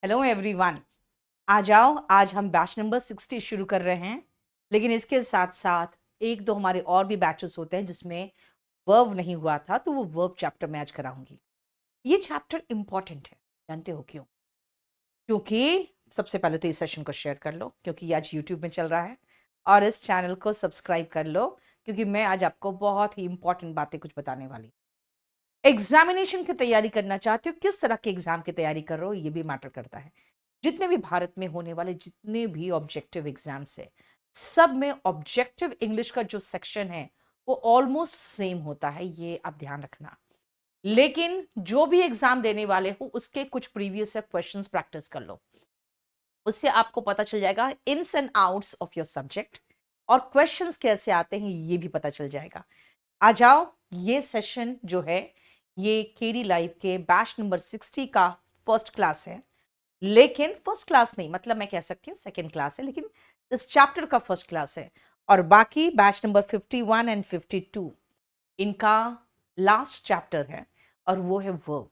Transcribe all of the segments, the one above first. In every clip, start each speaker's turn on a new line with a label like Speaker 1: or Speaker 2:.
Speaker 1: Hello everyone. आ जाओ, आज हम बैच नंबर 60 शुरू कर रहे हैं। लेकिन इसके साथ साथ एक दो हमारे और भी बैचेस होते हैं जिसमें वर्ब नहीं हुआ था, तो वो वर्ब चैप्टर मैं आज कराऊंगी। ये चैप्टर इंपॉर्टेंट है, जानते हो क्यों? क्योंकि सबसे पहले तो इस सेशन को शेयर कर लो, क्योंकि ये आज यूट्यूब में चल रहा है। और इस चैनल को सब्सक्राइब कर लो, क्योंकि मैं आज आपको बहुत ही इंपॉर्टेंट बातें कुछ बताने वाली। एग्जामिनेशन की तैयारी करना चाहते हो, किस तरह के एग्जाम की तैयारी कर रहे हो, ये भी मैटर करता है। जितने भी भारत में होने वाले जितने भी ऑब्जेक्टिव एग्जाम्स है, सब में ऑब्जेक्टिव इंग्लिश का जो सेक्शन है वो ऑलमोस्ट सेम होता है, ये आप ध्यान रखना। लेकिन जो भी एग्जाम देने वाले हो उसके कुछ प्रीवियस क्वेश्चंस प्रैक्टिस कर लो, उससे आपको पता चल जाएगा ins and outs of your subject, और क्वेश्चंस कैसे आते हैं ये भी पता चल जाएगा। आ जाओ, ये सेशन जो है ये केडी लाइव के बैच नंबर 60 का फर्स्ट क्लास है। लेकिन फर्स्ट क्लास नहीं, मतलब मैं कह सकती हूँ सेकंड क्लास है, लेकिन इस चैप्टर का फर्स्ट क्लास है। और बाकी बैच नंबर 51 एंड 52 इनका लास्ट चैप्टर है, और वो है वर्ब।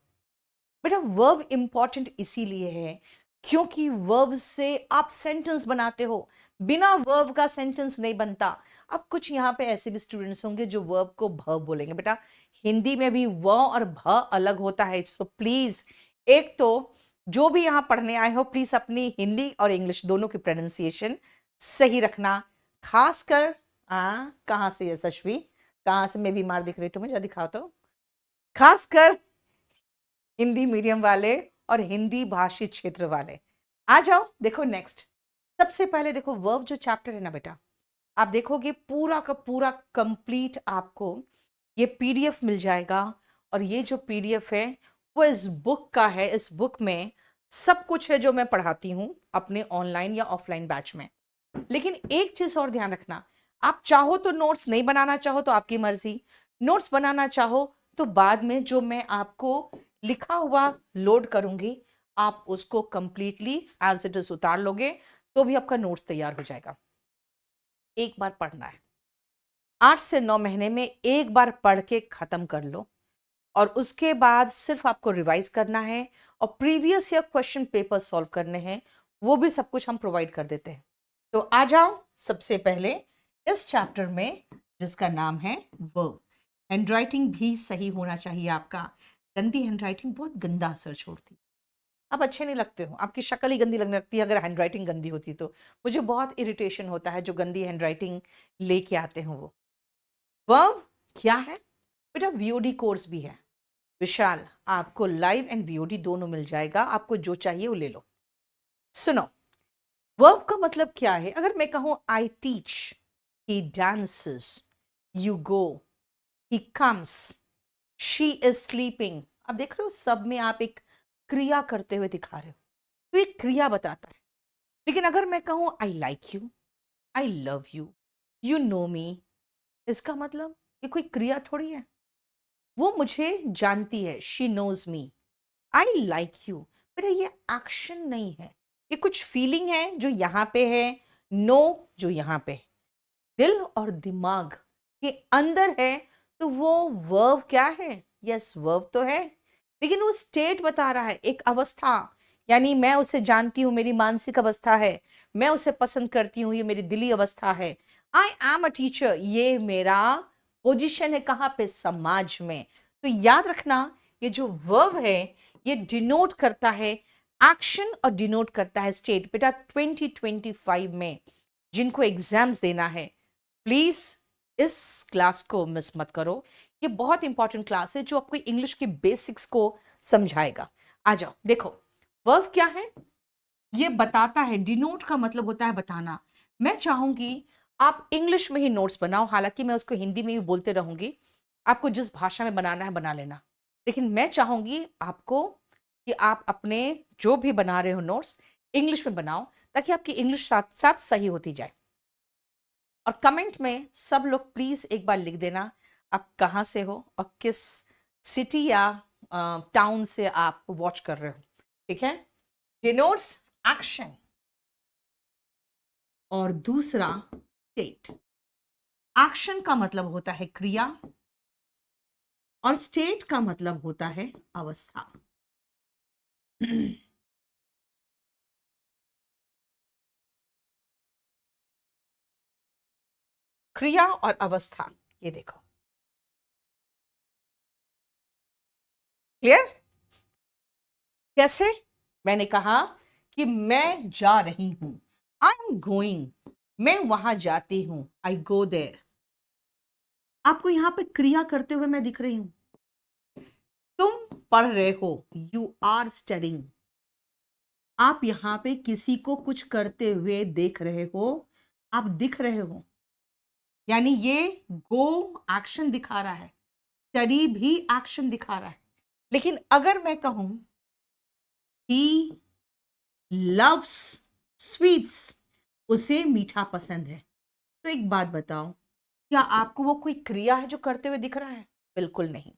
Speaker 1: बेटा, वर्ब इंपॉर्टेंट इसीलिए है क्योंकि वर्ब से आप सेंटेंस बनाते हो, बिना वर्ब का सेंटेंस नहीं बनता। अब कुछ यहाँ पे ऐसे भी स्टूडेंट्स होंगे जो वर्ब को भ बोलेंगे। बेटा, हिंदी में भी व और भ अलग होता है, सो प्लीज एक तो जो भी यहाँ पढ़ने आए हो, प्लीज अपनी हिंदी और इंग्लिश दोनों की प्रोनाउंसिएशन सही रखना। खासकर कहाँ से यशस्वी, कहाँ से मैं बीमार दिख रही, तुम्हें जा दिखाओ तो। खासकर हिंदी मीडियम वाले और हिंदी भाषी क्षेत्र वाले, आ जाओ। देखो नेक्स्ट, सबसे पहले देखो वर्ब जो चैप्टर है ना बेटा, आप देखोगे पूरा का पूरा कंप्लीट आपको ये पीडीएफ मिल जाएगा। और ये जो पीडीएफ है वो इस बुक का है। इस बुक में सब कुछ है जो मैं पढ़ाती हूँ अपने ऑनलाइन या ऑफलाइन बैच में। लेकिन एक चीज और ध्यान रखना, आप चाहो तो नोट्स नहीं बनाना, चाहो तो आपकी मर्जी। नोट्स बनाना चाहो तो बाद में जो मैं आपको लिखा हुआ लोड करूंगी, आप उसको कंप्लीटली एज इट इज उतार लोगे, तो भी आपका नोट्स तैयार हो जाएगा। एक बार पढ़ना है, 8 से 9 महीने में एक बार पढ़ के खत्म कर लो। और उसके बाद सिर्फ आपको रिवाइज करना है और previous year question paper solve करने हैं, वो भी सब कुछ हम प्रोवाइड कर देते हैं। तो आ जाओ, सबसे पहले इस चैप्टर में जिसका नाम है वर्ब। हैंडराइटिंग भी सही होना चाहिए आपका। गंदी हैंडराइटिंग बहुत गंदा असर छोड़ती है। आप अच्छे नहीं लगते हो, आपकी शक्ल ही गंदी लगने लगती है अगर हैंडराइटिंग गंदी होती तो। मुझे बहुत इरिटेशन होता है जो गंदी हैंडराइटिंग लेके आते हैं वो। वर्ब क्या है बेटा? वीओडी कोर्स भी है विशाल, आपको लाइव एंड वीओडी दोनों मिल जाएगा, आपको जो चाहिए वो ले लो। सुनो, वर्ब का मतलब क्या है? अगर मैं कहूं I teach, he dances, you go, he comes, she is sleeping. अब देख रहे हो, सब में आप एक क्रिया करते हुए दिखा रहे हो, तो एक क्रिया बताता है। लेकिन अगर मैं कहूं I like you, I love you, you know me, इसका मतलब ये कोई क्रिया थोड़ी है। वो मुझे जानती है, she knows me. I like you, बेटा ये एक्शन नहीं है, ये कुछ फीलिंग है जो यहाँ पे है, नो जो यहाँ पे है, दिल और दिमाग के अंदर है। तो वो वर्ब क्या है? यस, वर्ब तो है, लेकिन वो स्टेट बता रहा है, एक अवस्था। यानी मैं उसे जानती हूँ, मेरी मानसिक अवस्था है। मैं उसे पसंद करती हूँ, ये मेरी दिली अवस्था है। आई एम अ टीचर, ये मेरा पोजीशन है कहाँ पे? समाज में। तो याद रखना, ये जो वर्ब है ये डिनोट करता है एक्शन और डिनोट करता है स्टेट। बेटा 2025 में जिनको एग्जाम्स देना है, प्लीज इस क्लास को मिस मत करो। ये बहुत इंपॉर्टेंट क्लास है जो आपको इंग्लिश के बेसिक्स को समझाएगा। आ जाओ, देखो वर्ब क्या है, ये बताता है। डिनोट का मतलब होता है बताना। मैं चाहूंगी आप इंग्लिश में ही नोट्स बनाओ, हालांकि मैं उसको हिंदी में भी बोलते रहूंगी, आपको जिस भाषा में बनाना है बना लेना। लेकिन मैं चाहूंगी आपको कि आप अपने जो भी बना रहे हो नोट्स इंग्लिश में बनाओ, ताकि आपकी इंग्लिश साथ साथ सही होती जाए। और कमेंट में सब लोग प्लीज एक बार लिख देना आप कहाँ से हो और किस सिटी या टाउन से आप वॉच कर रहे हो। ठीक है? डिनोट्स एक्शन और दूसरा स्टेट। एक्शन का मतलब होता है क्रिया और स्टेट का मतलब होता है अवस्था। क्रिया और अवस्था, ये देखो, क्लियर? कैसे? मैंने कहा कि मैं जा रही हूं, आई एम गोइंग, मैं वहां जाती हूं, आई गो देयर। आपको यहां पे क्रिया करते हुए मैं दिख रही हूं। तुम पढ़ रहे हो, यू आर स्टडिंग। आप यहां पे किसी को कुछ करते हुए देख रहे हो, आप दिख रहे हो, यानी ये गो एक्शन दिखा रहा है, स्टडी भी एक्शन दिखा रहा है। लेकिन अगर मैं कहूं ही लव्स स्वीट्स, उसे मीठा पसंद है, तो एक बात बताओ, क्या आपको वो कोई क्रिया है जो करते हुए दिख रहा है? बिल्कुल नहीं।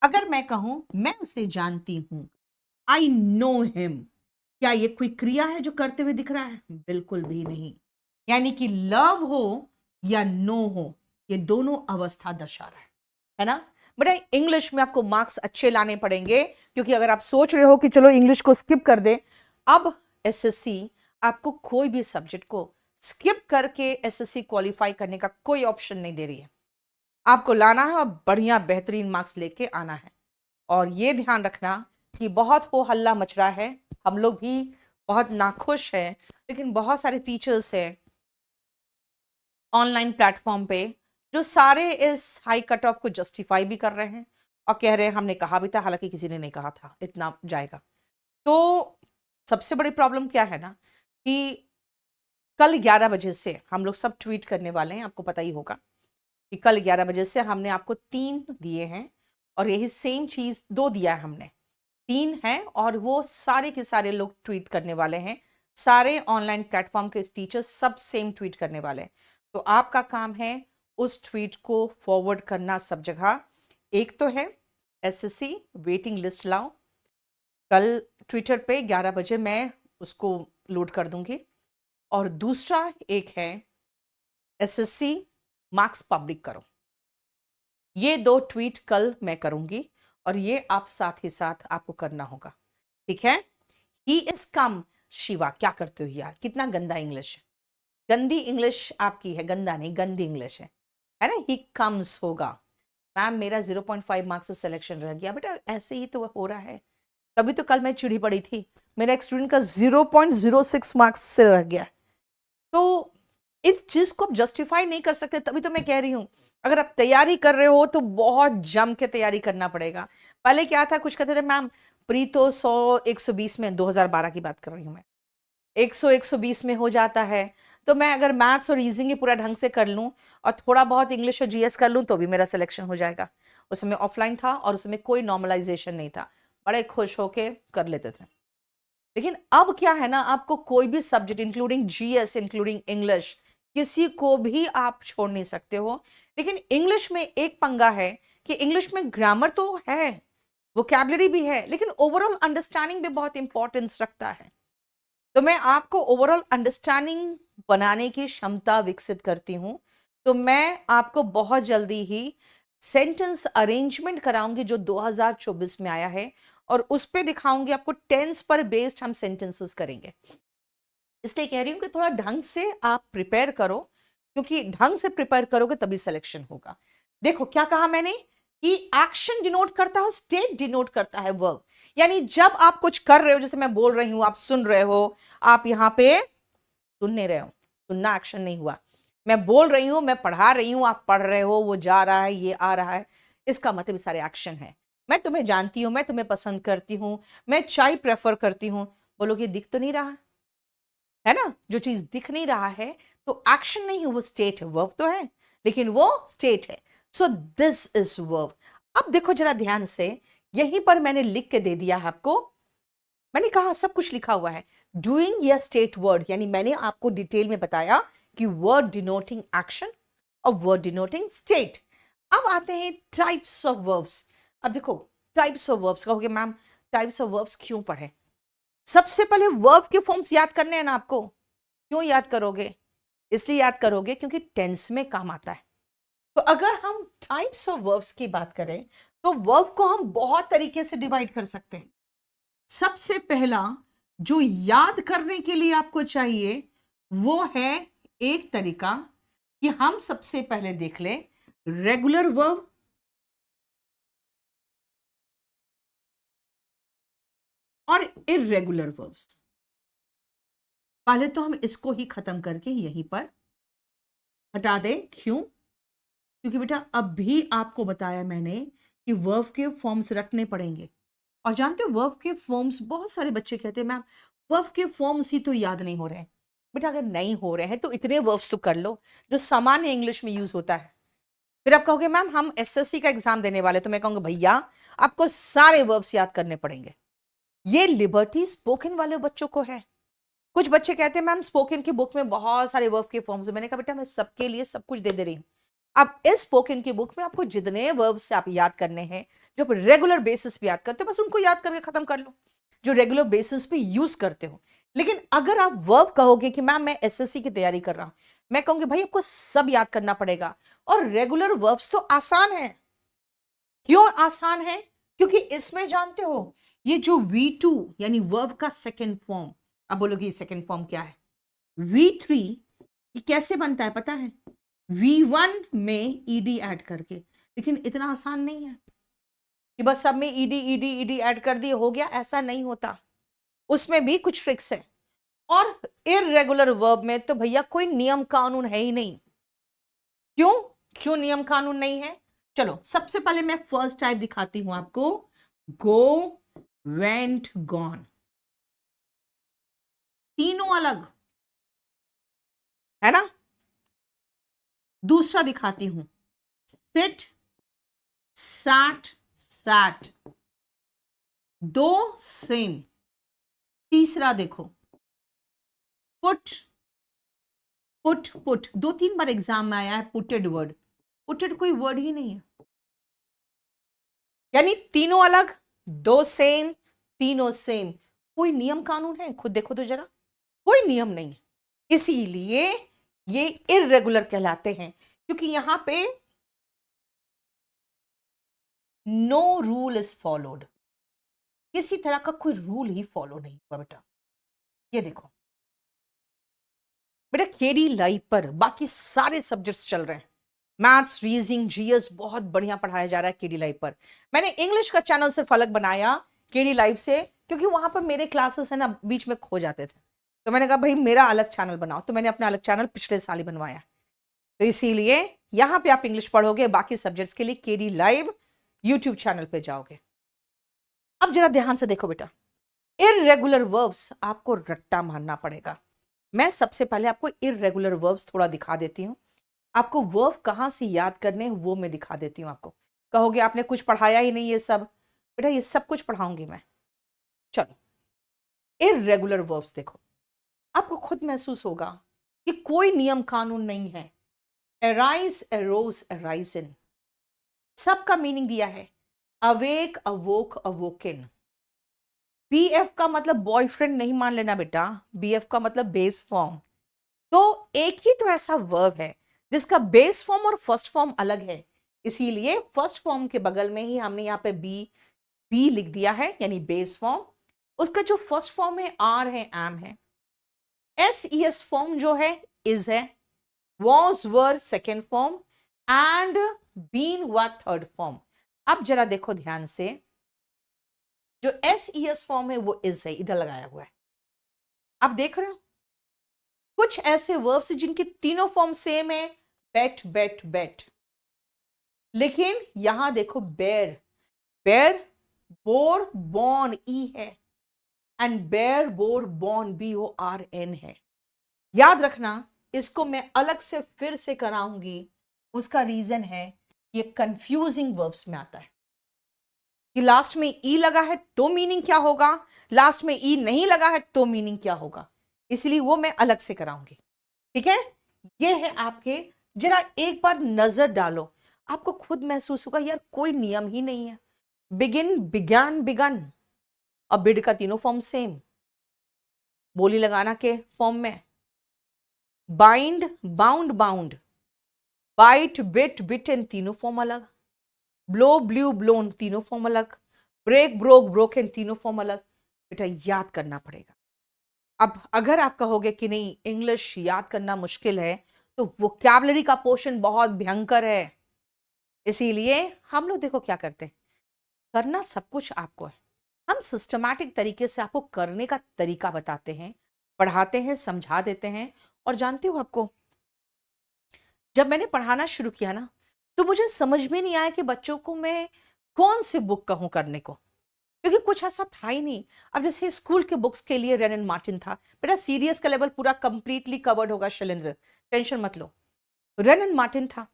Speaker 1: अगर मैं कहूं मैं उसे जानती हूं, आई नो हिम, क्या ये कोई क्रिया है जो करते हुए दिख रहा है? बिल्कुल भी नहीं। यानी कि लव हो या नो हो, ये दोनों अवस्था दर्शा रहा है ना? बेटा इंग्लिश में आपको मार्क्स अच्छे लाने पड़ेंगे, क्योंकि अगर आप सोच रहे हो कि चलो इंग्लिश को स्किप कर दे, अब एसएससी आपको कोई भी सब्जेक्ट को स्किप करके एसएससी क्वालिफाई करने का कोई ऑप्शन नहीं दे रही है। आपको लाना है और बढ़िया बेहतरीन मार्क्स लेके आना है। और ये ध्यान रखना कि बहुत हो हल्ला मच रहा है, हम लोग भी बहुत नाखुश हैं, लेकिन बहुत सारे टीचर्स हैं ऑनलाइन प्लेटफॉर्म पे जो सारे इस हाई कट ऑफ को जस्टिफाई भी कर रहे हैं और कह रहे हैं हमने कहा भी था, हालांकि किसी ने नहीं कहा था इतना जाएगा। तो सबसे बड़ी प्रॉब्लम क्या है ना कि कल 11 बजे से हम लोग सब ट्वीट करने वाले हैं, आपको पता ही होगा कि कल 11 बजे से हमने आपको 3 दिए हैं और यही सेम चीज 2 दिया है हमने, 3 है और वो सारे के सारे लोग ट्वीट करने वाले हैं, सारे ऑनलाइन प्लेटफॉर्म के टीचर्स सब सेम ट्वीट करने वाले हैं। तो आपका काम है उस ट्वीट को फॉरवर्ड करना सब जगह। एक तो है एसएससी वेटिंग लिस्ट लाओ, कल ट्विटर पे 11 बजे मैं उसको लोड कर दूंगी, और दूसरा एक है एसएससी मार्क्स पब्लिक करो। ये 2 ट्वीट कल मैं करूंगी और ये आप साथ ही साथ आपको करना होगा, ठीक है? He is come. शिवा क्या करते हो यार, कितना गंदा इंग्लिश है, गंदी इंग्लिश आपकी है, गंदा नहीं गंदी इंग्लिश है ना? ही कम्स होगा। मैम मेरा 0.5 मार्क्स से सिलेक्शन रह गया। बेटा ऐसे ही तो हो रहा है, तभी तो कल मैं चिढ़ी पड़ी थी, मेरा एक स्टूडेंट का 0.06 मार्क्स से रह गया। तो इस चीज को आप जस्टिफाई नहीं कर सकते, तभी तो मैं कह रही हूं अगर आप तैयारी कर रहे हो तो बहुत जम के तैयारी करना पड़ेगा। पहले क्या था, कुछ कहते थे मैम प्री तो 100 120 में, 2012 की बात कर रही हूं मैं, 100 120 में हो जाता है। तो मैं अगर मैथ्स और रीजनिंग पूरा ढंग से कर लूं और थोड़ा बहुत इंग्लिश और जीएस कर लूं तो भी मेरा सिलेक्शन हो जाएगा। उस समय ऑफलाइन था और उसमें कोई नॉर्मलाइजेशन नहीं था, बड़े खुश होके कर लेते थे। लेकिन अब क्या है ना, आपको कोई भी subject including GS including English किसी को भी आप छोड़ नहीं सकते हो। लेकिन इंग्लिश में एक पंगा है कि इंग्लिश में ग्रामर तो है, वोकैबुलरी भी है, लेकिन ओवरऑल अंडरस्टैंडिंग भी बहुत इंपॉर्टेंस रखता है। तो मैं आपको ओवरऑल अंडरस्टैंडिंग बनाने की क्षमता विकसित करती हूं। तो मैं आपको बहुत जल्दी ही सेंटेंस अरेंजमेंट कराऊंगी जो 2024 में आया है, और उस पे दिखाऊंगी आपको टेंस पर बेस्ड हम सेंटेंसेस करेंगे। इसलिए कह रही हूं कि थोड़ा ढंग से आप प्रिपेयर करो, क्योंकि ढंग से प्रिपेयर करोगे तभी सिलेक्शन होगा। देखो क्या कहा मैंने कि एक्शन डिनोट करता है, स्टेट डिनोट करता है वर्ब। यानी जब आप कुछ कर रहे हो, जैसे मैं बोल रही हूं आप सुन रहे हो, आप यहां पे सुन नहीं रहे हो, सुनना एक्शन नहीं हुआ। मैं बोल रही हूं, मैं पढ़ा रही हूं, आप पढ़ रहे हो, वो जा रहा है, ये आ रहा है, इसका मतलब सारे एक्शन है। मैं तुम्हें जानती हूं, मैं तुम्हें पसंद करती हूं, मैं चाय प्रेफर करती हूं, बोलोगे दिख तो नहीं रहा है ना? जो चीज दिख नहीं रहा है तो एक्शन नहीं है, वो स्टेट है, वर्ब तो है लेकिन वो स्टेट है। So this is verb. अब देखो जरा ध्यान से, यहीं पर मैंने लिख के दे दिया है आपको, मैंने कहा सब कुछ लिखा हुआ है, डूइंग या स्टेट वर्ड, यानी मैंने आपको डिटेल में बताया कि वर्ड डिनोटिंग एक्शन और वर्ड डिनोटिंग स्टेट। अब आते हैं टाइप्स ऑफ वर्ब्स। अब देखो टाइप्स ऑफ वर्ब्स, कहोगे मैम टाइप्स ऑफ वर्ब्स क्यों पढ़े? सबसे पहले वर्ब के फॉर्म्स याद करने हैं ना आपको। क्यों याद करोगे? इसलिए याद करोगे क्योंकि टेंस में काम आता है। तो अगर हम टाइप्स ऑफ वर्ब्स की बात करें तो वर्ब को हम बहुत तरीके से डिवाइड कर सकते हैं। सबसे पहला जो याद करने के लिए आपको चाहिए वो है एक तरीका कि हम सबसे पहले देख लें रेगुलर वर्ब और इररेगुलर वर्ब्स। पहले तो हम इसको ही खत्म करके यहीं पर हटा दें। क्यों? क्योंकि बेटा अभी आपको बताया मैंने कि वर्ब के फॉर्म्स रटने पड़ेंगे। और जानते हो वर्ब के फॉर्म्स, बहुत सारे बच्चे कहते हैं मैम वर्ब के फॉर्म्स ही तो याद नहीं हो रहे हैं। बेटा अगर नहीं हो रहे हैं तो इतने वर्ब्स तो कर लो जो सामान्य इंग्लिश में यूज होता है। फिर आप कहोगे मैम हम एसएससी का एग्जाम देने वाले, तो मैं कहूंगा भैया आपको सारे वर्ब्स याद करने पड़ेंगे। ये लिबर्टी स्पोकन वाले बच्चों को है। कुछ बच्चे कहते हैं मैम स्पोकन की बुक में बहुत सारे वर्ब के फॉर्म्स है। मैंने कहा बेटा मैं सबके लिए सब कुछ दे दे रही हूं। अब इस स्पोकन की बुक में आपको जितने वर्ब्स से आप याद करने हैं, जो आप रेगुलर बेसिस पे याद करते हो, बस उनको याद करके खत्म कर लो, जो रेगुलर बेसिस पे यूज करते हो। लेकिन अगर आप वर्ब कहोगे कि मैम मैं एसएससी की तैयारी कर रहा हूं, मैं कहूंगी भाई आपको सब याद करना पड़ेगा। और रेगुलर वर्ब्स तो आसान है। क्यों आसान है? क्योंकि इसमें जानते हो ये जो V2 यानी वर्ब का सेकेंड फॉर्म, अब बोलोगे सेकेंड फॉर्म क्या है? V3 ये कैसे बनता है पता है? V1 में ईडी ऐड करके। लेकिन इतना आसान नहीं है कि बस सब में ईडी ईडी ईडी ऐड कर दिए हो गया, ऐसा नहीं होता। उसमें भी कुछ ट्रिक्स है। और इररेगुलर वर्ब में तो भैया कोई नियम कानून है ही नहीं। क्यों? क्यों नियम कानून नहीं है? चलो सबसे पहले मैं फर्स्ट टाइप दिखाती हूं आपको, गो, वेंट, गॉन। तीनों अलग है ना। दूसरा दिखाती हूं, सिट, सैट, सैट, दो सेम। तीसरा देखो, पुट, पुट, पुट। दो तीन बार एग्जाम में आया है पुटेड वर्ड। पुटेड कोई वर्ड ही नहीं है। यानी तीनों अलग, दो सेम, तीनों सेम। कोई नियम कानून है? खुद देखो तो जरा, कोई नियम नहीं। इसीलिए ये इररेगुलर कहलाते हैं, क्योंकि यहां पे नो रूल इज फॉलोड। किसी तरह का कोई रूल ही फॉलो नहीं हुआ बेटा। ये देखो बेटा, केडी लाइव पर बाकी सारे सब्जेक्ट्स चल रहे हैं। मैथ्स, रीजनिंग, जीएस बहुत बढ़िया पढ़ाया जा रहा है केडी लाइव पर। मैंने इंग्लिश का चैनल सिर्फ अलग बनाया केडी लाइव से, क्योंकि वहां पर मेरे क्लासेस है ना बीच में खो जाते थे। तो मैंने कहा भाई मेरा अलग चैनल बनाओ, तो मैंने अपना अलग चैनल पिछले साल ही बनवाया। तो इसीलिए यहां पे आप इंग्लिश पढ़ोगे, बाकी सब्जेक्ट्स के लिए केडी लाइव यूट्यूब चैनल पे जाओगे। अब जरा ध्यान से देखो बेटा, इररेगुलर वर्ब्स आपको रट्टा मारना पड़ेगा। मैं सबसे पहले आपको इररेगुलर वर्ब्स थोड़ा दिखा देती हूँ। आपको वर्ब कहां से याद करने हैं वो मैं दिखा देती हूँ आपको। कहोगे आपने कुछ पढ़ाया ही नहीं ये सब। बेटा ये सब कुछ पढ़ाऊंगी मैं। चलो इररेगुलर वर्ब्स देखो, आपको खुद महसूस होगा कि कोई नियम कानून नहीं है। अराइज, अरोज, अराइजन, सबका मीनिंग दिया है। अवेक, अवोक, अवोकन। बीएफ का मतलब बॉयफ्रेंड नहीं मान लेना बेटा, बीएफ का मतलब बेस फॉर्म। तो एक ही तो ऐसा वर्ब है जिसका बेस फॉर्म और फर्स्ट फॉर्म अलग है। इसीलिए फर्स्ट फॉर्म के बगल में ही हमने यहाँ पे बी लिख दिया है, यानी बेस फॉर्म। उसका जो फर्स्ट फॉर्म है आर है, एम है। एस फॉर्म जो है इज है। Was, were second form, and been व थर्ड फॉर्म। अब जरा देखो ध्यान से, जो एस फॉर्म है वो इज है, इधर लगाया हुआ है। आप देख रहे हो कुछ ऐसे वर्ब्स जिनके तीनों फॉर्म सेम है, बेट, बेट, बेट। लेकिन यहां देखो बेर, बेर, बोर, बॉर्न ई है, एंड बेर, बोर, बॉर्न BORN है। याद रखना, इसको मैं अलग से फिर से कराऊंगी। उसका रीजन है ये कंफ्यूजिंग वर्ब्स में आता है कि लास्ट में ई लगा है तो मीनिंग क्या होगा, लास्ट में ई नहीं लगा है तो मीनिंग क्या होगा। इसलिए वो मैं अलग से कराऊंगी। ठीक है, ये है आपके। जरा एक बार नजर डालो, आपको खुद महसूस होगा यार कोई नियम ही नहीं है। बिगिन, बिगन, बिगन और बिड का तीनों फॉर्म सेम, बोली लगाना के फॉर्म में। Bind, bound, bound, bite, bit, bitten तीनों फॉर्म अलग। ब्लो, ब्लू, ब्लोन तीनों फॉर्म अलग। ब्रेक, ब्रोक, ब्रोकन तीनों फॉर्म अलग। बेटा याद करना पड़ेगा। अब अगर आप कहोगे कि नहीं इंग्लिश याद करना मुश्किल है, तो वोकैबुलरी का पोर्शन बहुत भयंकर है। इसीलिए हम लोग देखो क्या करते हैं, करना सब कुछ आपको है, हम सिस्टमैटिक तरीके से आपको करने का तरीका बताते हैं, पढ़ाते हैं, समझा देते हैं। और जानते हो आपको, जब मैंने पढ़ाना शुरू किया ना, तो मुझे समझ में नहीं आया कि बच्चों को मैं कौन सी बुक कहूं करने को, क्योंकि कुछ ऐसा था ही नहीं। अब जैसे स्कूल के बुक्स के लिए रेन एंड मार्टिन था, बेटा सीरियस का लेवल पूरा कंप्लीटली कवर्ड होगा शैलेंद्र, टेंशन मत लो। रेन एंड मार्टिन था।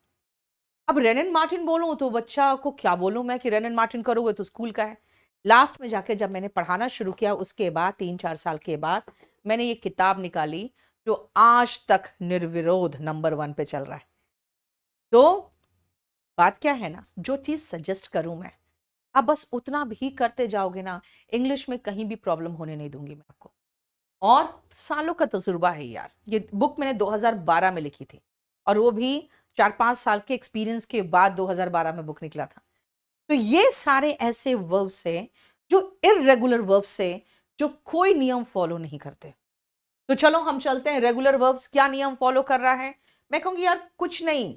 Speaker 1: अब रेन एंड मार्टिन बोलूं तो बच्चा को क्या बोलूं मैं कि रेन एंड मार्टिन करोगे तो स्कूल का है। लास्ट में जाके जब मैंने पढ़ाना शुरू किया, उसके बाद 3-4 साल के बाद मैंने ये किताब निकाली जो आज तक निर्विरोध नंबर 1 पे चल रहा है। तो बात क्या है ना, जो चीज सजेस्ट करूं मैं, आप बस उतना भी करते जाओगे ना, इंग्लिश में कहीं भी प्रॉब्लम होने नहीं दूंगी मैं आपको। और सालों का तजुर्बा है यार, ये बुक मैंने 2012 में लिखी थी, और वो भी 4-5 साल के एक्सपीरियंस के बाद 2012 में बुक निकला था। तो ये सारे ऐसे वर्ब्स हैं जो इरेगुलर वर्ब्स है, जो कोई नियम फॉलो नहीं करते। तो चलो हम चलते हैं, रेगुलर वर्ब्स क्या नियम फॉलो कर रहा है। मैं कहूंगी यार कुछ नहीं,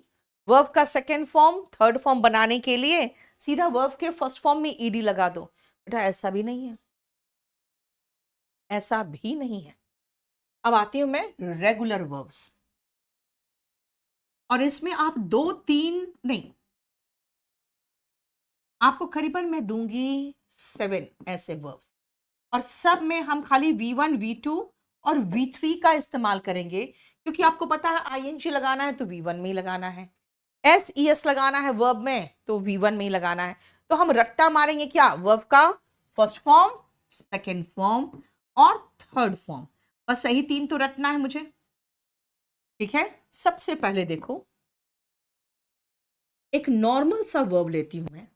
Speaker 1: वर्ब का सेकेंड फॉर्म थर्ड फॉर्म बनाने के लिए सीधा वर्ब के फर्स्ट फॉर्म में ईडी लगा दो। बेटा ऐसा भी नहीं है, ऐसा भी नहीं है। अब आती हूं मैं रेगुलर वर्ब्स, और इसमें आप 2-3 नहीं, आपको करीबन मैं दूंगी 7 ऐसे वर्ब्स, और सब में हम खाली V1 V2 और V3 का इस्तेमाल करेंगे, क्योंकि आपको पता है आईएनजी लगाना है तो V1 में ही लगाना है, SES लगाना है वर्ब में तो V1 में ही लगाना है। तो हम रट्टा मारेंगे क्या, वर्ब का फर्स्ट फॉर्म, सेकेंड फॉर्म और थर्ड फॉर्म, बस सही 3 तो रटना है मुझे। ठीक है, सबसे पहले देखो, एक नॉर्मल सा वर्ब लेती हूं मैं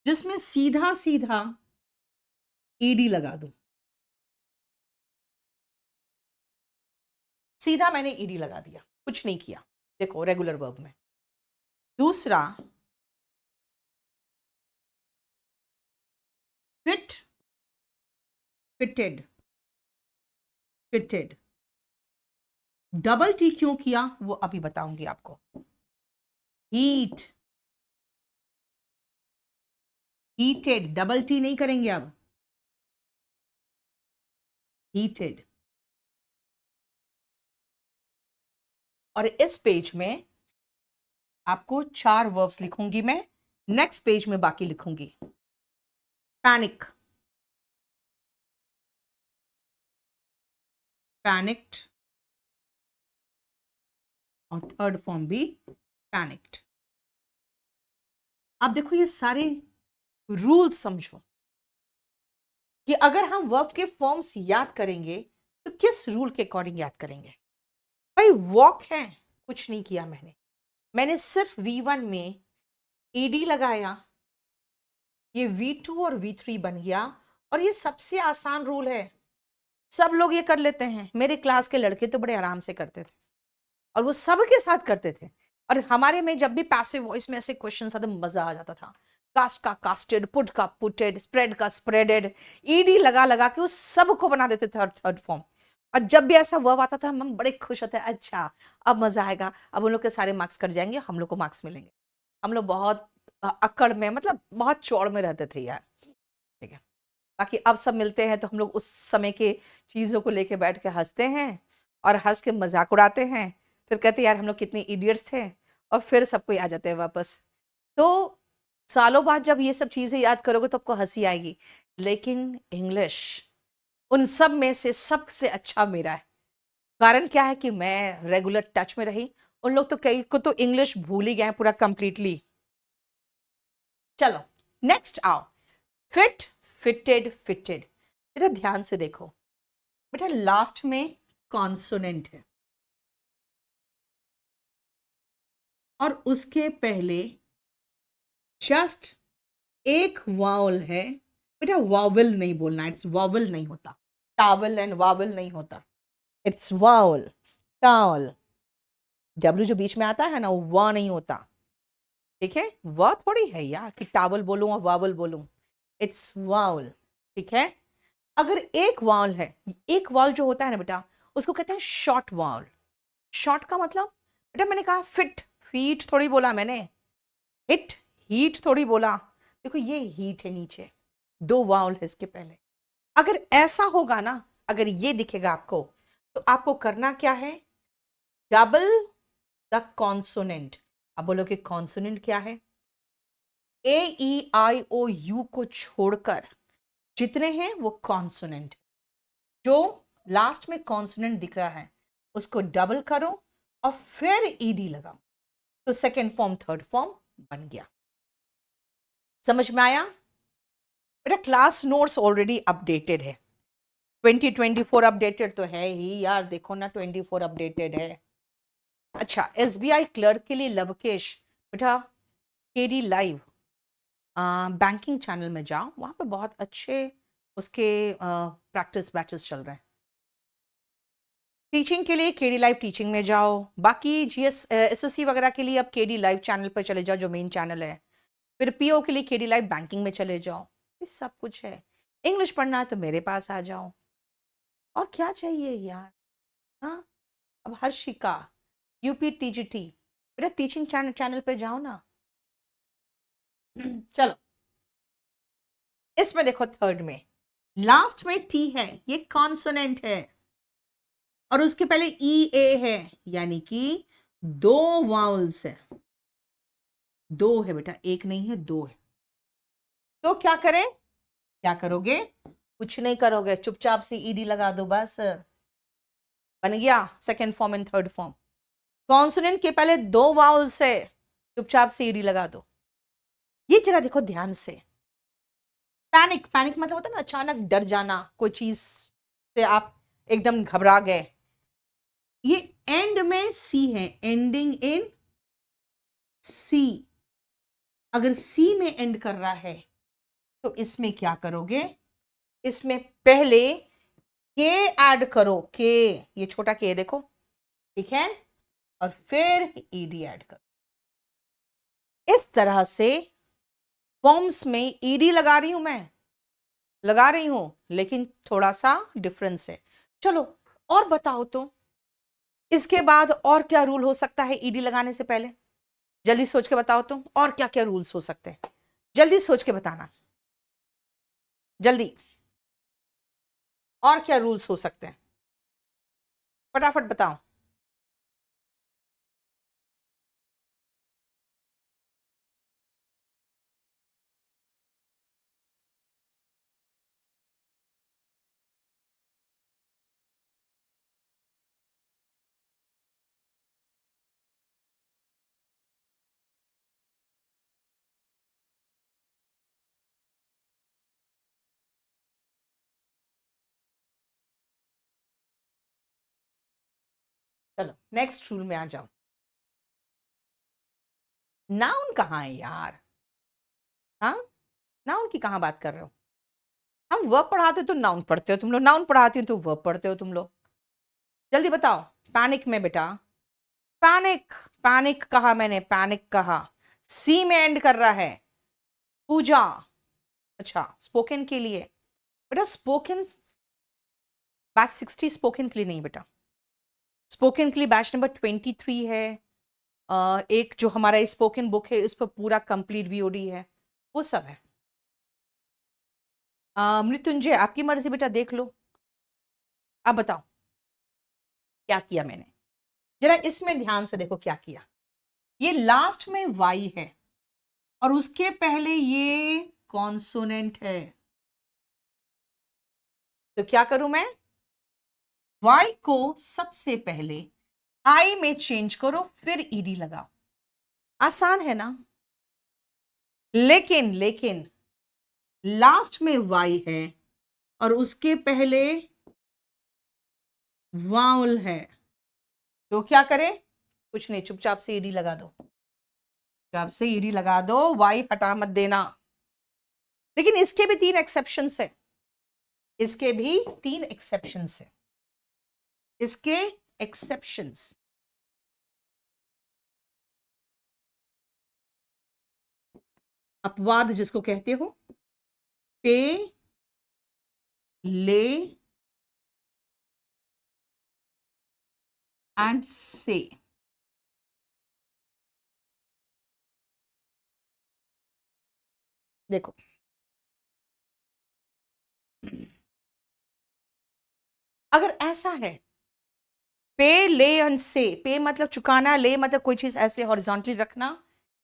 Speaker 1: जिसमें सीधा सीधा ईडी लगा दूं, सीधा मैंने ईडी लगा दिया, कुछ नहीं किया। देखो रेगुलर वर्ब में। दूसरा, fit, fitted, fitted. Double T क्यों किया वो अभी बताऊंगी आपको। हीट, हीटेड, डबल टी नहीं करेंगे अब, हीटेड। और इस पेज में आपको 4 वर्ब्स लिखूंगी मैं, नेक्स्ट पेज में बाकी लिखूंगी। पैनिक, पैनिक्ड, और थर्ड फॉर्म भी पैनिक्ड। अब देखो ये सारे रूल्स समझो कि अगर हम वर्ब के फॉर्म्स याद करेंगे तो किस रूल के अकॉर्डिंग याद करेंगे। भाई वॉक है, कुछ नहीं किया मैंने, मैंने सिर्फ V1 में ईडी लगाया, ये V2 और V3 बन गया। और ये सबसे आसान रूल है, सब लोग ये कर लेते हैं, मेरे क्लास के लड़के तो बड़े आराम से करते थे और वो सबके साथ करते थे। और हमारे में जब भी पैसिव वॉइस में ऐसे क्वेश्चन आते मजा आ जाता था, कास्ट का कास्टेड, पुट का पुटेड, स्प्रेड का स्प्रेडेड, ईडी लगा लगा के उस सबको बना देते थे थर्ड फॉर्म। और जब भी ऐसा वर्ब आता था हम बड़े खुश होते, अच्छा अब मजा आएगा, अब उन लोग के सारे मार्क्स कट जाएंगे, हम लोग को मार्क्स मिलेंगे। हम लोग बहुत अकड़ में, मतलब बहुत चौड़ में रहते थे यार। ठीक है, बाकी अब सब मिलते हैं तो हम लोग उस समय के चीजों को लेके बैठ के हंसते हैं और हंस के मजाक उड़ाते हैं, फिर कहते हैं यार हम लोग कितने इडियट्स थे, और फिर सबको आ जाते हैं वापस। तो सालों बाद जब ये सब चीजें याद करोगे तो आपको हंसी आएगी, लेकिन इंग्लिश उन सब में से सबसे अच्छा मेरा है। कारण क्या है कि मैं रेगुलर टच में रही, उन लोग तो कई को तो इंग्लिश भूल ही गए पूरा कंप्लीटली। चलो नेक्स्ट आओ, फिट, फिटेड, फिटेड। बेटा ध्यान से देखो, बेटा लास्ट में कॉन्सोनेंट है और उसके पहले जस्ट एक वावल है। बेटा वावल नहीं बोलना, इट्स वावल नहीं होता, टावल एंड वावल नहीं होता, इट्स वावल, टावल। डब्ल्यू जो बीच में आता है ना वो वा नहीं होता। ठीक है, वा थोड़ी है यार कि टावल बोलूं और वावल बोलूं, इट्स वावल। ठीक है, अगर एक वावल है, एक वावल जो होता है ना बेटा उसको कहते हैं शॉर्ट वावल। शॉर्ट का मतलब बेटा मैंने कहा फिट, फीट थोड़ी बोला मैंने, हिट, हीट थोड़ी बोला। देखो ये हीट है नीचे, दो वाउल है इसके पहले। अगर ऐसा होगा ना, अगर ये दिखेगा आपको, तो आपको करना क्या है, डबल द कॉन्सोनेंट। अब बोलो कि कॉन्सोनेंट क्या है, ए ई आई ओ यू को छोड़कर जितने हैं वो कॉन्सोनेंट। जो लास्ट में कॉन्सोनेंट दिख रहा है उसको डबल करो और फिर ईडी लगाओ, तो सेकेंड फॉर्म थर्ड फॉर्म बन गया। समझ में आया? बेटा क्लास नोट्स ऑलरेडी अपडेटेड है, 2024 अपडेटेड तो है ही यार, देखो ना 24 अपडेटेड है। अच्छा, एसबीआई क्लर्क के लिए लवकेश, बेटा केडी लाइव बैंकिंग चैनल में जाओ, वहां पे बहुत अच्छे उसके प्रैक्टिस बैचेस चल रहे हैं। टीचिंग के लिए केडी लाइव टीचिंग में जाओ, बाकी जीएस एसएससी वगैरह के लिए अब केडी लाइव चैनल पर चले जाओ जो मेन चैनल है। फिर पीओ के लिए केडी लाइव बैंकिंग में चले जाओ, ये सब कुछ है। इंग्लिश पढ़ना है तो मेरे पास आ जाओ, और क्या चाहिए यार। हाँ, अब हर्षिका यूपी टीजीटी, बेटा टीचिंग चैनल पे जाओ ना। चलो, इसमें देखो थर्ड में लास्ट में टी है, ये कॉन्सोनेंट है, और उसके पहले ई ए है, यानी कि दो वाउल्स है। दो है बेटा, एक नहीं है, दो है। तो क्या करें, क्या करोगे, कुछ नहीं करोगे, चुपचाप से ईडी लगा दो, बस बन गया second form and third form. Consonant के पहले दो वाउल्स है, चुपचाप से ईडी लगा दो। ये जरा देखो ध्यान से, पैनिक, पैनिक मतलब होता है ना अचानक डर जाना, कोई चीज से आप एकदम घबरा गए। ये एंड में सी है, एंडिंग इन सी। अगर सी में एंड कर रहा है तो इसमें क्या करोगे, इसमें पहले के ऐड करो, के, ये छोटा के देखो, ठीक है, और फिर ईडी ऐड करो। इस तरह से फॉर्म्स में ईडी लगा रही हूं मैं, लगा रही हूं, लेकिन थोड़ा सा डिफरेंस है। चलो और बताओ तो, इसके बाद और क्या रूल हो सकता है ईडी लगाने से पहले, जल्दी सोच के बताओ तो, और क्या क्या रूल्स हो सकते हैं, जल्दी सोच के बताना, जल्दी, और क्या रूल्स हो सकते हैं, फटाफट बताओ। चलो नेक्स्ट रूल में आ जाओ। नाउन कहाँ है यार, हाँ, नाउन की कहाँ बात कर रहे हो, हम वर्ब पढ़ाते हो तो नाउन पढ़ते हो तुम लोग, नाउन पढ़ाती हो तो वर्ब पढ़ते हो तुम लोग। जल्दी बताओ, पैनिक में बेटा, पैनिक, पैनिक कहा मैंने, पैनिक कहा, सी में एंड कर रहा है, पूजा। अच्छा, स्पोकन के लिए बेटा, स्पोकन बैच 60 स्पोकन के लिए नहीं बेटा, स्पोकन के लिए बैच नंबर 23 है। एक जो हमारा स्पोकन बुक है उस पर पूरा कंप्लीट वीओडी है, वो सब है। मृत्युंजय आपकी मर्जी बेटा, देख लो, अब बताओ क्या किया मैंने, जरा इसमें ध्यान से देखो क्या किया। ये लास्ट में वाई है और उसके पहले ये कॉन्सोनेंट है, तो क्या करूं मैं, वाई को सबसे पहले आई में चेंज करो, फिर ईडी लगाओ। आसान है ना, लेकिन लेकिन लास्ट में वाई है और उसके पहले वाउल है, तो क्या करें, कुछ नहीं, चुपचाप से ईडी लगा दो, चुपचाप से ईडी लगा दो, वाई हटा मत देना। लेकिन इसके भी तीन एक्सेप्शंस है, इसके भी तीन एक्सेप्शंस है, इसके एक्सेप्शंस। अपवाद जिसको कहते हो, पे, ले एंड से, देखो, अगर ऐसा है, पे, ले एंड से, पे मतलब चुकाना, ले मतलब कोई चीज ऐसे हॉरिजॉन्टली रखना,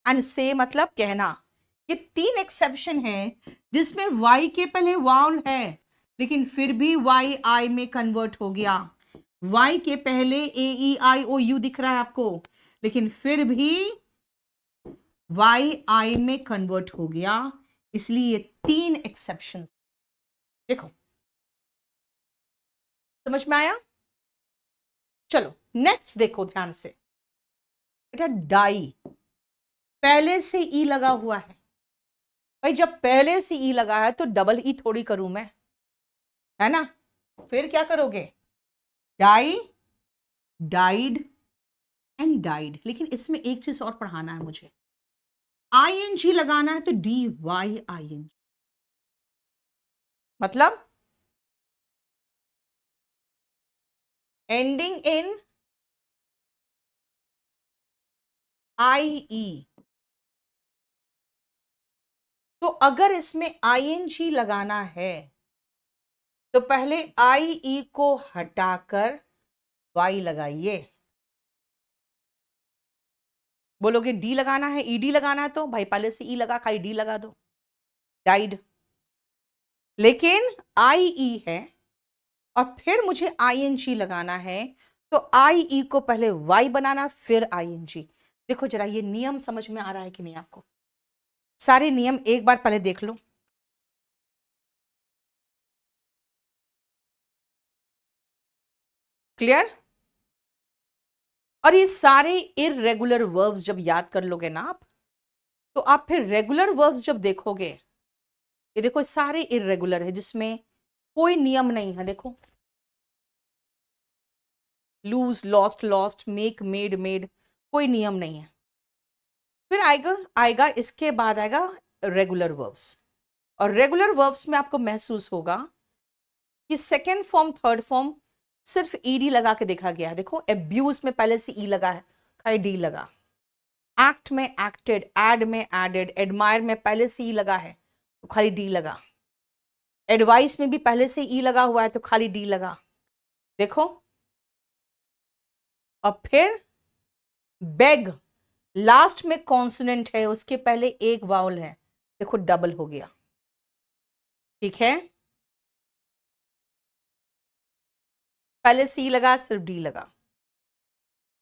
Speaker 1: एंड से मतलब कहना, ये तीन एक्सेप्शन है जिसमें वाई के पहले वाउल है लेकिन फिर भी वाई आई में कन्वर्ट हो गया। वाई के पहले ए ई आई ओ यू दिख रहा है आपको, लेकिन फिर भी वाई आई में कन्वर्ट हो गया। इसलिए ये तीन एक्सेप्शन। देखो, समझ में आया? चलो नेक्स्ट देखो ध्यान से। बेटा डाई, पहले से ई लगा हुआ है। भाई जब पहले से ई लगा है तो डबल ई थोड़ी करूं मैं, है ना? फिर क्या करोगे? Die, died and died. लेकिन इसमें एक चीज और पढ़ाना है मुझे, आईएनजी लगाना है तो डी वाई आई एन, मतलब एंडिंग इन आई ई। तो अगर इसमें आईएनजी लगाना है तो पहले आई ई को हटाकर वाई लगाइए। बोलोगे डी लगाना है, ईडी लगाना है, तो भाई पहले से ई लगा, खाली डी लगा दो, डाइड। लेकिन आई ई है और फिर मुझे आईएनजी लगाना है, तो आई ई को पहले वाई बनाना फिर आईएनजी। देखो जरा ये नियम समझ में आ रहा है कि नहीं आपको? सारे नियम एक बार पहले देख लो। क्लियर? और ये सारे इररेगुलर वर्ब्स जब याद कर लोगे ना आप, तो आप फिर रेगुलर वर्ब्स जब देखोगे, ये देखो सारे इररेगुलर है जिसमें कोई नियम नहीं है। देखो, lose, lost, lost, make, made, made, कोई नियम नहीं है। फिर आएगा आएगा इसके बाद आएगा रेगुलर वर्ब्स, और रेगुलर वर्ब्स में आपको महसूस होगा कि सेकेंड फॉर्म थर्ड फॉर्म सिर्फ ईडी लगा के देखा गया है। देखो एब्यूज में पहले से ई लगा है, खाली डी लगा। एक्ट में एक्टेड, एड में एडेड, एडमायर में पहले से ई लगा है तो खाली डी लगा। एडवाइस में भी पहले से ई लगा हुआ है तो खाली डी लगा। देखो, और फिर बेग, लास्ट में कॉन्सोनेंट है, उसके पहले एक वाउल है, देखो डबल हो गया। ठीक है, पहले सी लगा सिर्फ डी लगा।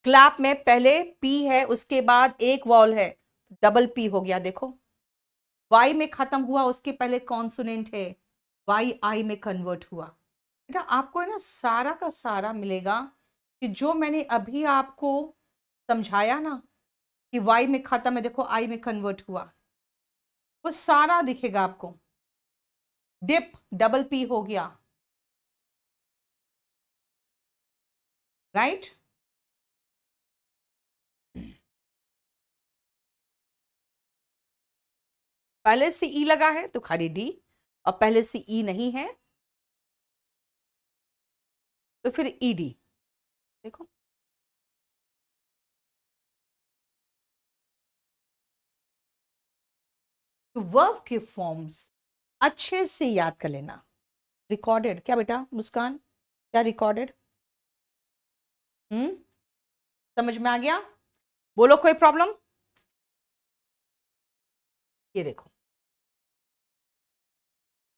Speaker 1: क्लैप में पहले पी है उसके बाद एक वाउल है, डबल पी हो गया। देखो वाई में खत्म हुआ, उसके पहले कॉन्सोनेंट है, वाई आई में कन्वर्ट हुआ। बेटा आपको है ना सारा का सारा मिलेगा कि जो मैंने अभी आपको समझाया ना कि वाई में खत्म है, देखो आई में कन्वर्ट हुआ, वो सारा दिखेगा आपको। डिप, डबल पी हो गया, राइट? पहले से ई लगा है तो खाली डी, और पहले से ई नहीं है तो फिर ईडी। देखो तो वर्ब के फॉर्म्स अच्छे से याद कर लेना। रिकॉर्डेड क्या बेटा मुस्कान, क्या रिकॉर्डेड? समझ में आ गया? बोलो कोई प्रॉब्लम? ये देखो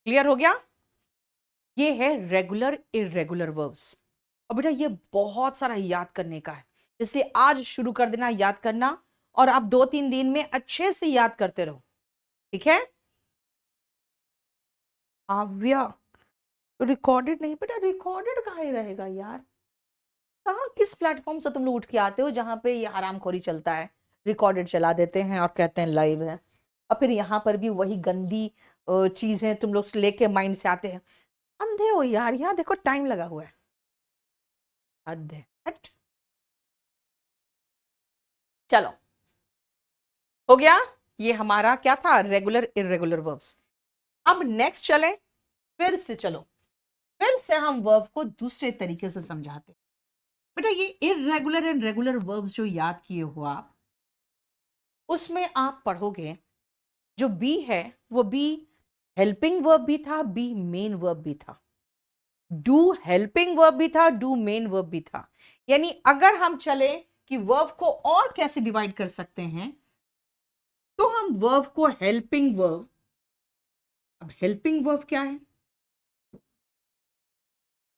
Speaker 1: क्लियर हो गया? ये है रेगुलर इररेगुलर वर्ब्स। और बेटा ये बहुत सारा याद करने का है, इसलिए आज शुरू कर देना याद करना, और आप 2-3 दिन में अच्छे से याद करते रहो। ठीक है? आव्या, रिकॉर्डेड नहीं बेटा, रिकॉर्डेड कहाँ ही रहेगा यार? कहाँ किस प्लेटफॉर्म से तुम लोग उठ के आते हो जहां पे ये हरामखोरी चलता है? रिकॉर्डेड चला देते हैं और कहते हैं लाइव है, और फिर यहाँ पर भी वही गंदी चीजें तुम लोग लेके माइंड से आते हैं। अंधे हो यार, यहाँ देखो टाइम लगा हुआ है। हद है, हट। चलो हो गया, ये हमारा क्या था, रेगुलर इररेगुलर वर्ब्स। अब नेक्स्ट चले, फिर से चलो, फिर से हम वर्ब को दूसरे तरीके से समझाते हैं। बेटा ये इररेगुलर एंड रेगुलर वर्ब्स जो याद किए हो आप, उसमें आप पढ़ोगे जो बी है वो बी हेल्पिंग वर्ब भी था, बी मेन वर्ब भी था। डू हेल्पिंग वर्ब भी था, डू मेन वर्ब भी था। यानी अगर हम चले कि वर्ब को और कैसे डिवाइड कर सकते हैं, तो हम वर्ब को हेल्पिंग वर्ब, अब हेल्पिंग वर्ब क्या है,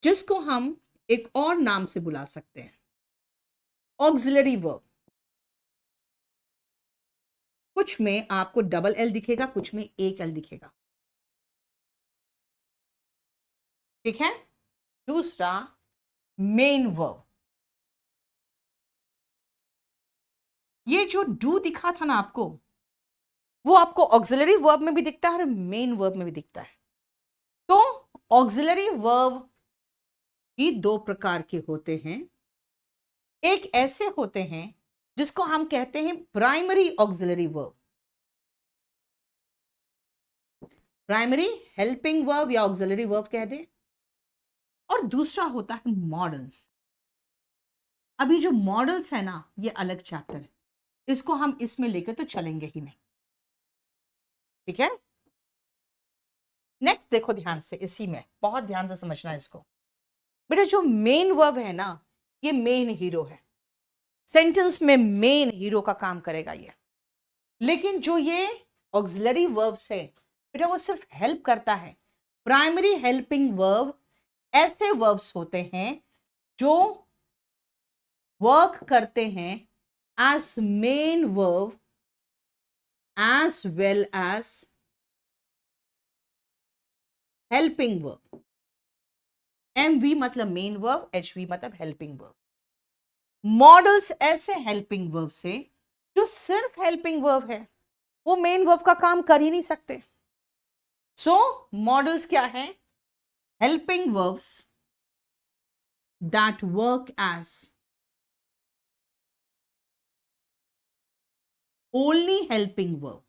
Speaker 1: जिसको हम एक और नाम से बुला सकते हैं ऑक्सिलरी वर्ब। कुछ में आपको डबल एल दिखेगा, कुछ में एक एल दिखेगा, ठीक है। दूसरा मेन वर्ब, ये जो डू दिखा था ना आपको, वो आपको ऑक्सिलरी वर्ब में भी दिखता है और मेन वर्ब में भी दिखता है। तो ऑक्सिलरी वर्ब ही दो प्रकार के होते हैं। एक ऐसे होते हैं जिसको हम कहते हैं primary auxiliary verb, primary helping verb या ऑक्सिलरी वर्ब कह दे। और दूसरा होता है मॉडल्स। अभी जो मॉडल्स है ना, ये अलग चैप्टर है, इसको हम इसमें लेकर तो चलेंगे ही नहीं, ठीक है। नेक्स्ट देखो ध्यान से, इसी में बहुत ध्यान से समझना है इसको। बेटा जो मेन वर्ब है ना, ये मेन हीरो है, सेंटेंस में मेन हीरो का काम करेगा ये। लेकिन जो ये ऑक्सिलरी वर्ब्स है बेटा, वो सिर्फ हेल्प करता है। प्राइमरी हेल्पिंग वर्ब ऐसे वर्ब्स होते हैं जो वर्क करते हैं as main verb as well as helping verb. MV मतलब मेन वर्ब, HV मतलब हेल्पिंग वर्ब। मॉडल्स ऐसे हेल्पिंग वर्ब से जो सिर्फ हेल्पिंग वर्ब है, वो मेन वर्ब का काम कर ही नहीं सकते। सो मॉडल्स क्या है? Helping verbs that work as only helping verb.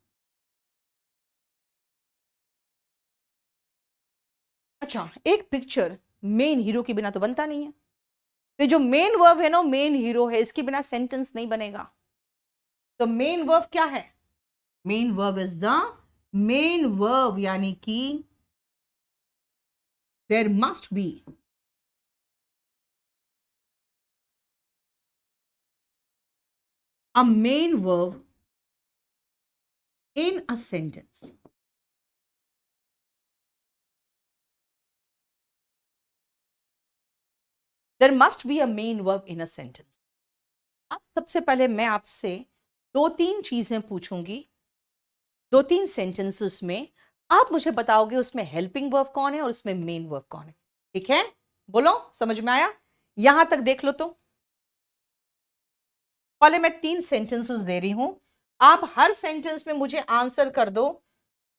Speaker 1: अच्छा, एक पिक्चर मेन हीरो के बिना तो बनता नहीं है। तो जो मेन वर्ब है ना, मेन हीरो है, इसके बिना सेंटेंस नहीं बनेगा। तो मेन वर्ब क्या है? Main verb is the main verb, यानी कि there must be a main verb in a sentence. There must be a main verb in a sentence. अब सबसे पहले मैं आपसे दो तीन चीजें पूछूंगी, दो तीन सेंटेंसेस में आप मुझे बताओगे उसमें हेल्पिंग वर्ब कौन है और उसमें मेन वर्ब कौन है, ठीक है? बोलो, समझ में आया? यहां तक देख लो। तो पहले मैं तीन सेंटेंसेस दे रही हूं, आप हर सेंटेंस में मुझे आंसर कर दो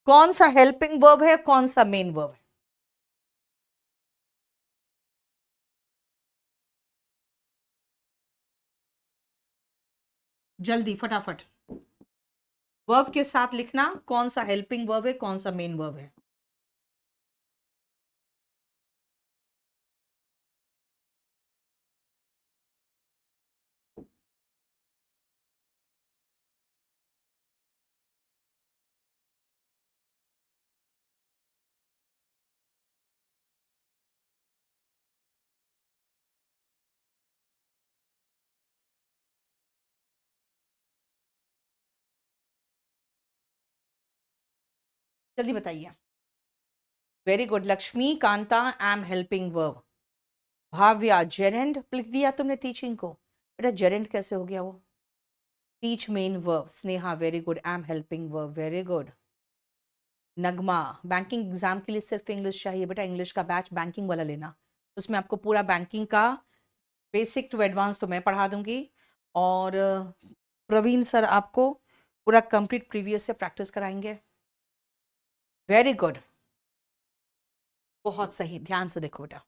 Speaker 1: कौन सा हेल्पिंग वर्ब है, कौन सा मेन वर्ब है। जल्दी फटाफट वर्ब के साथ लिखना कौन सा हेल्पिंग वर्ब है, कौन सा मेन वर्ब है। जल्दी बताइए। Very good Lakshmi, Kanta, I am helping verb. Bhavya, gerund लिख दिया तुमने टीचिंग को। बेटा जेरेंड कैसे हो गया वो? Teach main verb. Sneha, very good, I am helping verb, very good. Nagma, banking exam के लिए सिर्फ इंग्लिश चाहिए। बेटा इंग्लिश का बैच बैंकिंग वाला लेना, उसमें आपको पूरा बैंकिंग का बेसिक टू एडवांस तो मैं पढ़ा दूंगी, और प्रवीण सर आपको पूरा कंप्लीट प्रीवियस से प्रैक्टिस कराएंगे। वेरी गुड, बहुत सही। ध्यान से देखो बेटा,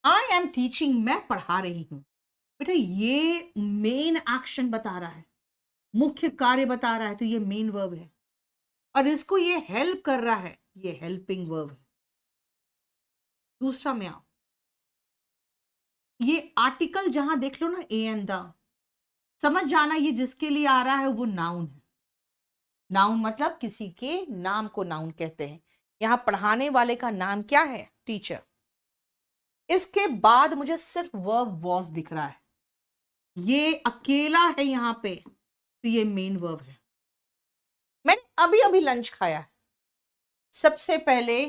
Speaker 1: आई एम टीचिंग, मैं पढ़ा रही हूं। बेटा ये मेन एक्शन बता रहा है, मुख्य कार्य बता रहा है, तो ये मेन वर्ब है। और इसको ये हेल्प कर रहा है, ये हेल्पिंग वर्ब है। दूसरा में आओ, ये आर्टिकल जहां देख लो ना, ए एंड द, समझ जाना ये जिसके लिए आ रहा है वो नाउन है। नाउन मतलब किसी के नाम को नाउन कहते हैं। यहां पढ़ाने वाले का नाम क्या है? टीचर। इसके बाद मुझे सिर्फ वर्ब वॉज दिख रहा है, ये अकेला है यहां पे, तो ये मेन वर्ब है। मैंने अभी अभी लंच खाया है, सबसे पहले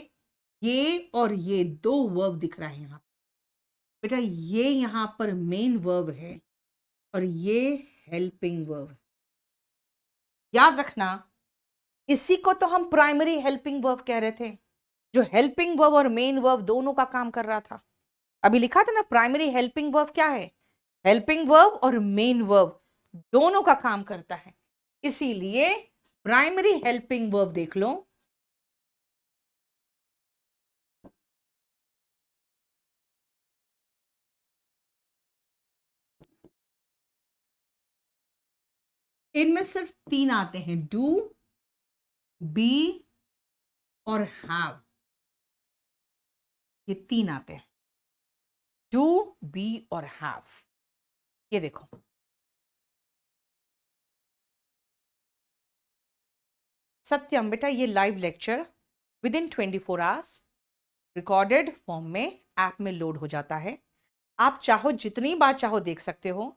Speaker 1: ये और ये दो वर्ब दिख रहा है यहां बेटा, ये यहां पर मेन वर्ब है और ये हेल्पिंग वर्ब है। याद रखना, इसी को तो हम प्राइमरी हेल्पिंग वर्ब कह रहे थे, जो हेल्पिंग वर्ब और मेन वर्ब दोनों का काम कर रहा था। अभी लिखा था ना, प्राइमरी हेल्पिंग वर्ब क्या है? हेल्पिंग वर्ब और मेन वर्ब दोनों का काम करता है, इसीलिए प्राइमरी हेल्पिंग वर्ब देख लो। इनमें सिर्फ तीन आते हैं, डू, बी और हैव। ये तीन आते हैं, डू, बी और हैव। ये देखो, सत्यम बेटा, ये live lecture with in 24 hours recorded form में ऐप में लोड हो जाता है। आप चाहो जितनी बार चाहो देख सकते हो।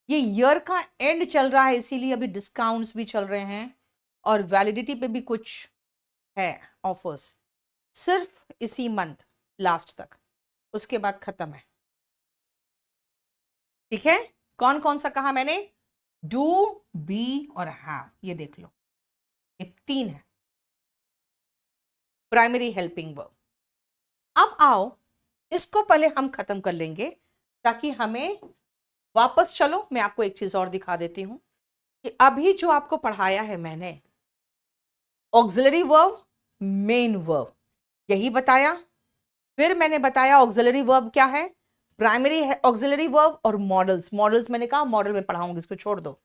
Speaker 1: ये ईयर का एंड चल रहा है, इसीलिए अभी डिस्काउंट्स भी चल रहे हैं और वैलिडिटी पे भी कुछ है ऑफर्स, सिर्फ इसी मंथ लास्ट तक, उसके बाद खत्म है। ठीक है, कौन कौन सा कहा मैंने? डू, बी और हैव, ये देख लो, ये तीन है प्राइमरी हेल्पिंग वर्ब। अब आओ, इसको पहले हम खत्म कर लेंगे ताकि हमें वापस, चलो मैं आपको एक चीज और दिखा देती हूं कि अभी जो आपको पढ़ाया है मैंने, ऑक्सिलरी वर्ब, मेन वर्ब, यही बताया। फिर मैंने बताया ऑक्सिलरी वर्ब क्या है, प्राइमरी ऑक्सिलरी वर्ब और मॉडल्स। मॉडल्स मैंने कहा मॉडल में पढ़ाऊंगी, इसको छोड़ दो।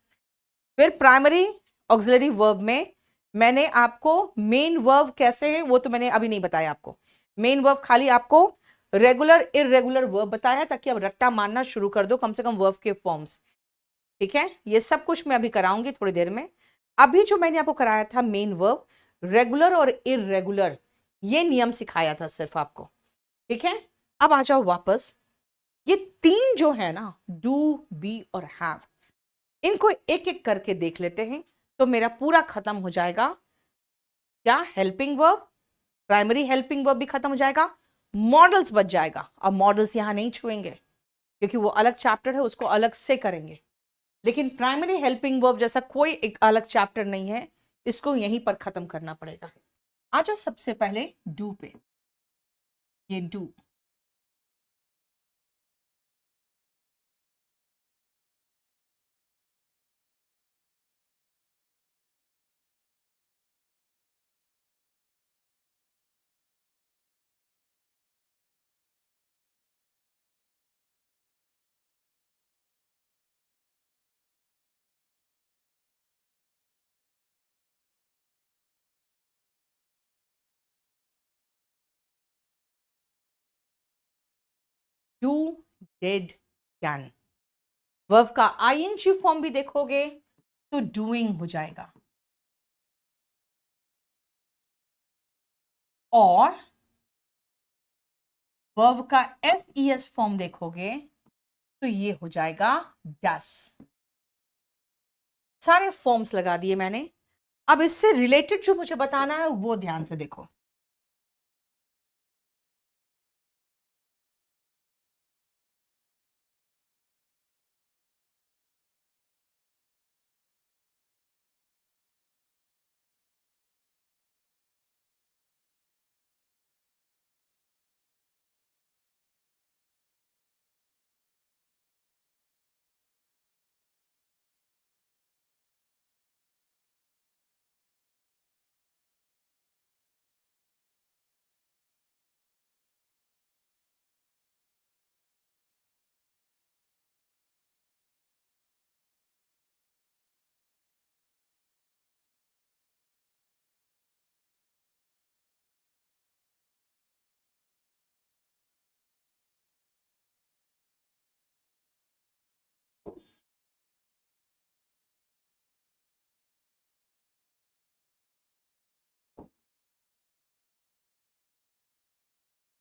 Speaker 1: फिर प्राइमरी ऑक्सिलरी वर्ब में मैंने आपको मेन वर्ब कैसे है वो तो मैंने अभी नहीं बताया आपको। मेन वर्ब खाली आपको रेगुलर इररेगुलर वर्ब बताया ताकि अब रट्टा मारना शुरू कर दो, कम से कम वर्ब के फॉर्म्स। ठीक है, ये सब कुछ मैं अभी कराऊंगी थोड़ी देर में। अभी जो मैंने आपको कराया था मेन वर्ब, रेगुलर और इररेगुलर, ये नियम सिखाया था सिर्फ आपको। ठीक है, अब आ जाओ वापस। ये तीन जो है ना, डू, बी और हैव, इनको एक एक करके देख लेते हैं तो मेरा पूरा खत्म हो जाएगा। क्या? Helping verb, primary helping verb भी खत्म हो जाएगा, मॉडल्स बच जाएगा। अब मॉडल्स यहां नहीं छुएंगे क्योंकि वो अलग चैप्टर है, उसको अलग से करेंगे। लेकिन प्राइमरी हेल्पिंग वर्ब जैसा कोई एक अलग चैप्टर नहीं है, इसको यहीं पर खत्म करना पड़ेगा। आ जाओ सबसे पहले डू पे। ये do, do, did, can. Verb का आईएनजी फॉर्म भी देखोगे तो डूइंग हो जाएगा, और वर्ब का एसईएस फॉर्म देखोगे तो ये हो जाएगा डस। सारे फॉर्म्स लगा दिए मैंने। अब इससे रिलेटेड जो मुझे बताना है वो ध्यान से देखो।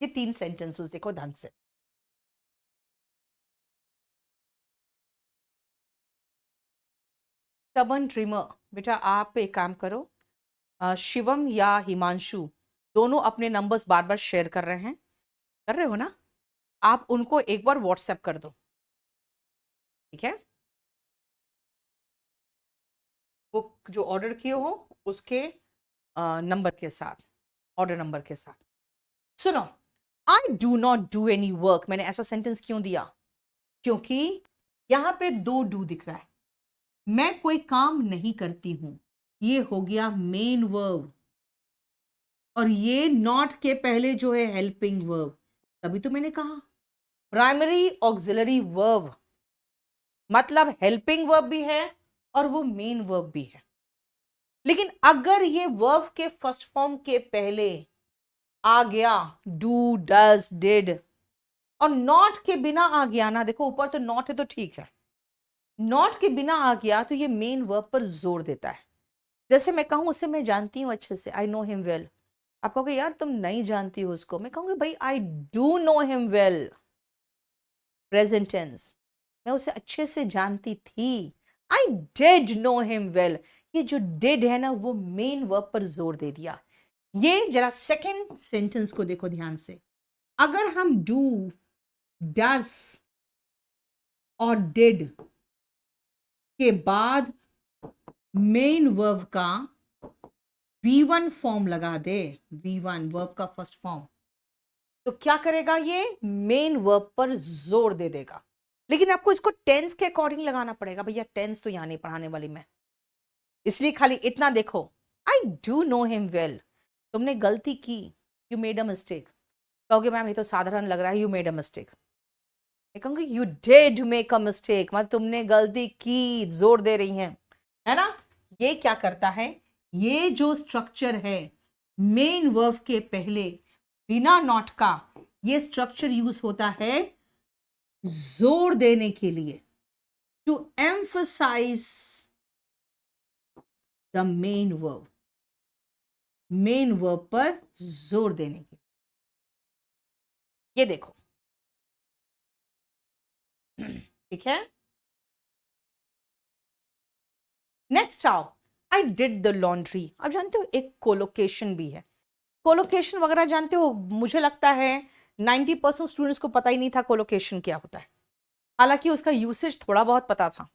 Speaker 1: ये 3 सेंटेंसेस देखो ध्यान से। स्टबर्न ड्रीमर, बेटा आप एक काम करो, शिवम या हिमांशु दोनों अपने नंबर्स बार बार शेयर कर रहे हो ना, आप उनको एक बार व्हाट्सएप कर दो, ठीक है? बुक जो ऑर्डर किए हो उसके नंबर के साथ, ऑर्डर नंबर के साथ। सुनो, I do not do any work, मैंने ऐसा सेंटेंस क्यों दिया? क्योंकि यहां पे 2 डू दिख रहा है। मैं कोई काम नहीं करती हूं, ये हो गया मेन वर्ब, और ये नॉट के पहले जो है हेल्पिंग वर्ब। तभी तो मैंने कहा प्राइमरी ऑक्सिलरी वर्ब, मतलब हेल्पिंग वर्ब भी है और वो मेन वर्ब भी है। लेकिन अगर ये वर्ब के फर्स्ट फॉर्म के पहले आ गया डू, डज, डिड, और नॉट के बिना आ गया ना, देखो ऊपर तो नॉट है तो ठीक है, नॉट के बिना आ गया तो ये मेन वर्ब पर जोर देता है। जैसे मैं कहूं उसे मैं जानती हूं अच्छे से, आई नो हिम वेल, आप कहोगे यार तुम नहीं जानती हो उसको, मैं कहूंगी भाई I do know him well, present tense, मैं उसे अच्छे से जानती थी। I did know him well, ये जो डिड है ना वो मेन वर्ब पर जोर दे दिया। ये जरा सेकेंड सेंटेंस को देखो ध्यान से, अगर हम डू, डज और डिड के बाद मेन वर्ब का V1 फॉर्म लगा दे, V1 वर्ब का फर्स्ट फॉर्म, तो क्या करेगा? ये मेन वर्ब पर जोर दे देगा। लेकिन आपको इसको टेंस के अकॉर्डिंग लगाना पड़ेगा, भैया टेंस तो यहां नहीं पढ़ाने वाली मैं, इसलिए खाली इतना देखो, आई डू नो हिम वेल, तुमने गलती की, यू मेड अ मिस्टेक, कहोगे मैम ये तो साधारण लग रहा है, यू मेड अ मिस्टेक, मैं कहूंगी you did make a mistake, मतलब तुमने गलती की, जोर दे रही हैं, है ना? ये क्या करता है, ये जो स्ट्रक्चर है मेन वर्ब के पहले बिना नॉट का, ये स्ट्रक्चर यूज होता है जोर देने के लिए, to emphasise the main verb, main verb पर जोर देने के। ये देखो, ठीक है? नेक्स्ट आओ, आई डिड द लॉन्ड्री। अब जानते हो एक कोलोकेशन भी है, कोलोकेशन वगैरह जानते हो, मुझे लगता है 90% स्टूडेंट्स को पता ही नहीं था कोलोकेशन क्या होता है, हालांकि उसका यूसेज थोड़ा बहुत पता था।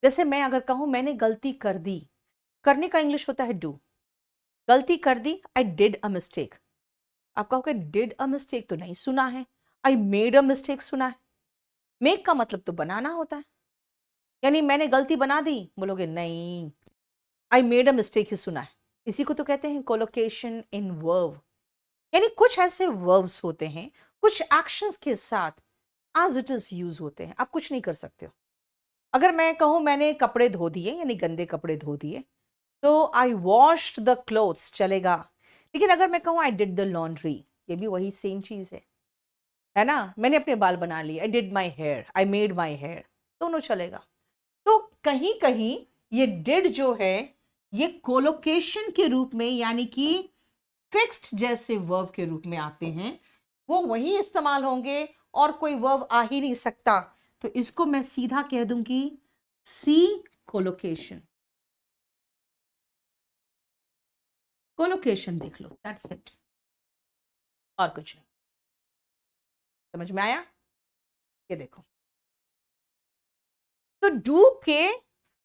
Speaker 1: जैसे मैं अगर कहूं मैंने गलती कर दी, करने का इंग्लिश होता है डू, गलती कर दी, आई डिड अ मिस्टेक। आप कहोगे डिड अ मिस्टेक तो नहीं सुना है, आई मेड अ मिस्टेक सुना है, मेक का मतलब तो बनाना होता है, यानी मैंने गलती बना दी, बोलोगे नहीं, आई मेड अ मिस्टेक ही सुना है। इसी को तो कहते हैं कोलोकेशन इन वर्ब, यानी कुछ ऐसे वर्ब्स होते हैं कुछ एक्शंस के साथ एज इट इज यूज होते हैं, आप कुछ नहीं कर सकते हो। अगर मैं कहूं मैंने कपड़े धो दिए, यानी गंदे कपड़े धो दिए, तो आई वॉश्ड द क्लोथ्स चलेगा। लेकिन अगर मैं कहूं आई डिड द लॉन्ड्री, ये भी वही सेम चीज है ना? मैंने अपने बाल बना लिए, I did my hair, I made my hair, दोनों चलेगा। तो कहीं कहीं ये डिड जो है ये कोलोकेशन के रूप में, यानी कि फिक्स्ड जैसे वर्ब के रूप में आते हैं, वो वही इस्तेमाल होंगे और कोई वर्ब आ ही नहीं सकता। तो इसको मैं सीधा कह दूंगी सी कोलोकेशन, कोलोकेशन देख लो, दैट्स इट, और कुछ नहीं। समझ में आया? ये देखो, तो डू के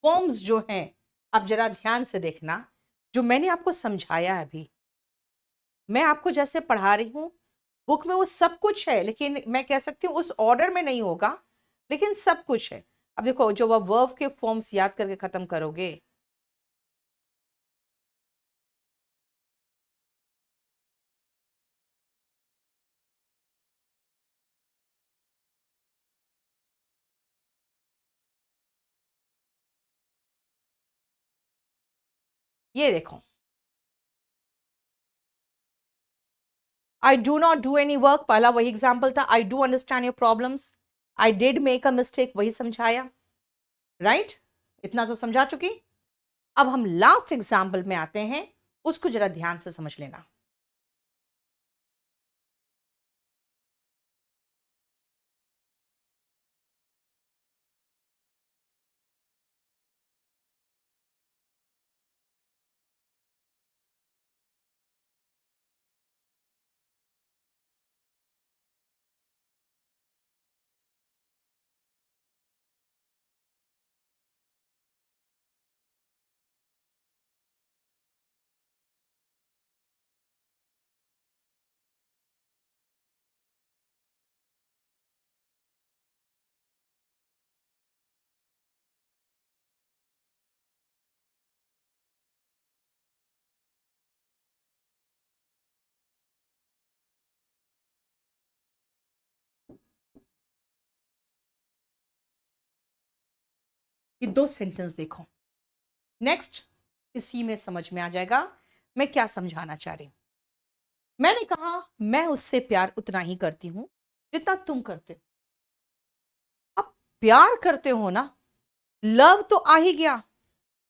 Speaker 1: फॉर्म्स जो हैं, अब जरा ध्यान से देखना, जो मैंने आपको समझाया है अभी, मैं आपको जैसे पढ़ा रही हूं बुक में वो सब कुछ है, लेकिन मैं कह सकती हूँ उस ऑर्डर में नहीं होगा, लेकिन सब कुछ है। अब देखो, जो वह वर्ब के फॉर्म्स याद करके खत्म करोगे, ये देखो, I do not do any work, पहला वही एग्जाम्पल था, I do understand your problems, I did make a mistake, वही समझाया, राइट? इतना तो समझा चुकी। अब हम लास्ट एग्जाम्पल में आते हैं, उसको जरा ध्यान से समझ लेना। ये 2 सेंटेंस देखो। नेक्स्ट इसी में समझ में आ जाएगा मैं क्या समझाना चाह रही हूं। मैंने कहा मैं उससे प्यार उतना ही करती हूं जितना तुम करते हो। अब प्यार करते हो ना, लव तो आ ही गया,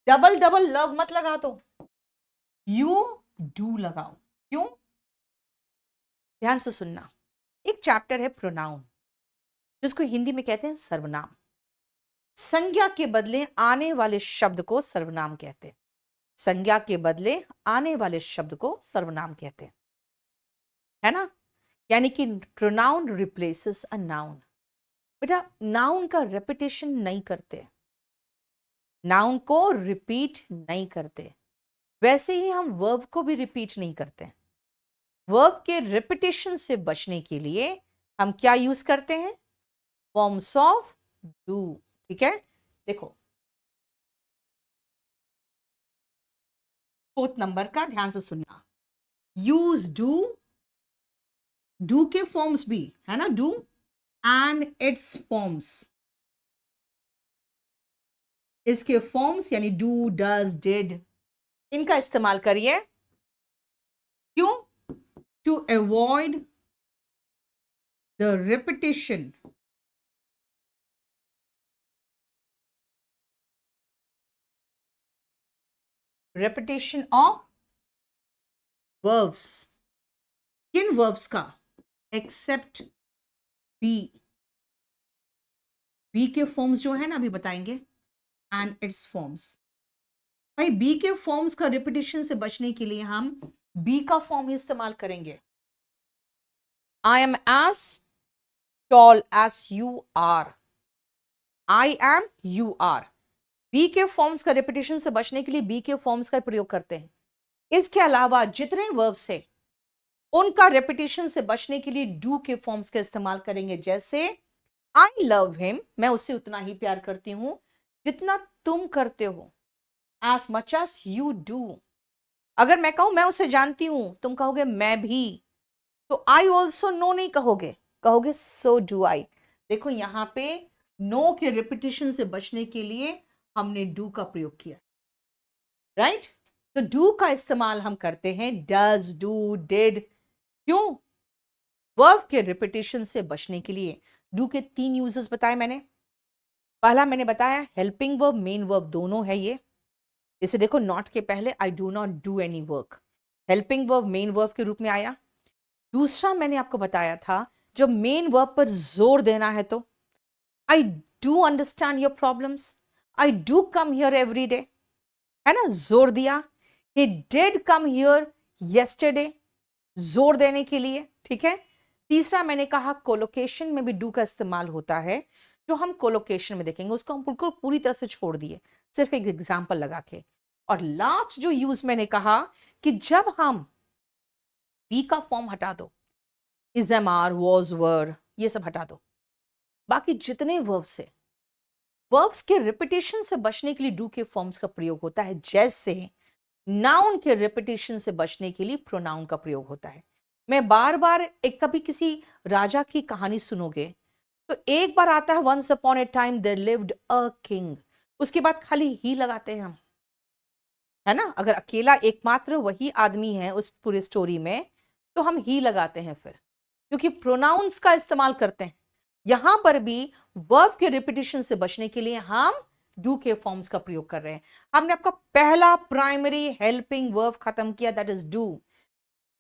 Speaker 1: डबल डबल लव मत लगा दो, यू डू लगाओ। क्यों? ध्यान से सुनना। एक चैप्टर है प्रोनाउन, जिसको हिंदी में कहते हैं सर्वनाम। संज्ञा के बदले आने वाले शब्द को सर्वनाम कहते हैं। संज्ञा के बदले आने वाले शब्द को सर्वनाम कहते हैं, है ना? यानी कि प्रोनाउन रिप्लेसेस अ नाउन। बेटा नाउन का रेपिटेशन नहीं करते, नाउन को रिपीट नहीं करते, वैसे ही हम वर्ब को भी रिपीट नहीं करते। वर्ब के रिपीटेशन से बचने के लिए हम क्या यूज करते हैं? Forms of do. ठीक है, देखो 4th नंबर का ध्यान से सुनना। यूज डू के फॉर्म्स भी है ना, डू एंड इट्स फॉर्म्स, इसके फॉर्म्स यानी डू, डज, डिड, इनका इस्तेमाल करिए। क्यों? To avoid the repetition of verbs. किन वर्ब्स का? Except be. बी के फॉर्म्स जो है ना अभी बताएंगे, एंड इट्स फॉर्म्स। भाई बी के फॉर्म्स का रिपीटिशन से बचने के लिए हम बी का फॉर्म इस्तेमाल करेंगे। I am as tall as you are, I am, you are. Be के फॉर्म्स का रिपीटिशन से बचने के लिए बी के फॉर्म्स का प्रयोग करते हैं। इसके अलावा जितने वर्ब्स है उनका रेपिटेशन से बचने के लिए डू के फॉर्म्स का इस्तेमाल करेंगे। जैसे आई लव हिम, मैं उससे उतना ही प्यार करती हूं जितना तुम करते हो, as much as you do. अगर मैं कहूं मैं उसे जानती हूं, तुम कहोगे मैं भी, तो आई ऑल्सो नो नहीं कहोगे, कहोगे सो डू आई। देखो यहां पे नो के रिपीटेशन से बचने के लिए हमने डू का प्रयोग किया, राइट? तो डू का इस्तेमाल हम करते हैं डज, डू, डिड। क्यों? वर्ब के रिपीटेशन से बचने के लिए। डू के 3 यूजेस बताए मैंने। पहला मैंने बताया हेल्पिंग वर्ब, मेन वर्ब दोनों है ये। इसे देखो, नॉट के पहले I do not do any work, helping verb main verb के रूप में आया। दूसरा मैंने आपको बताया था जब मेन वर्ब पर जोर देना है तो I do understand your problems, I do come here every day, है ना, जोर दिया। He did come here yesterday, जोर देने के लिए। ठीक है। तीसरा मैंने कहा कोलोकेशन में भी डू का इस्तेमाल होता है, जो हम कोलोकेशन में देखेंगे, उसको हम बिल्कुल पूरी तरह से छोड़ दिए, सिर्फ एक एग्जांपल लगा के। और लास्ट जो यूज मैंने कहा कि जब हम बी का फॉर्म हटा दो, इज, एम, आर, वॉज, वर, ये सब हटा दो, बाकी जितने वर्ब्स है, वर्ब्स के रिपीटेशन से बचने के लिए डू के फॉर्म्स का प्रयोग होता है। जैसे नाउन के रिपीटेशन से बचने के लिए प्रोनाउन का प्रयोग होता है। मैं बार बार एक, कभी किसी राजा की कहानी सुनोगे तो एक बार आता है once upon a time there lived a king, उसके बाद खाली ही लगाते हैं हम, है ना। अगर अकेला एकमात्र वही आदमी है उस पूरी स्टोरी में तो हम ही लगाते हैं फिर, क्योंकि प्रोनाउंस का इस्तेमाल करते हैं। यहां पर भी वर्ब के रिपीटेशन से बचने के लिए हम डू के फॉर्म्स का प्रयोग कर रहे हैं। हमने आपका पहला प्राइमरी हेल्पिंग वर्ब खत्म किया, दैट इज डू।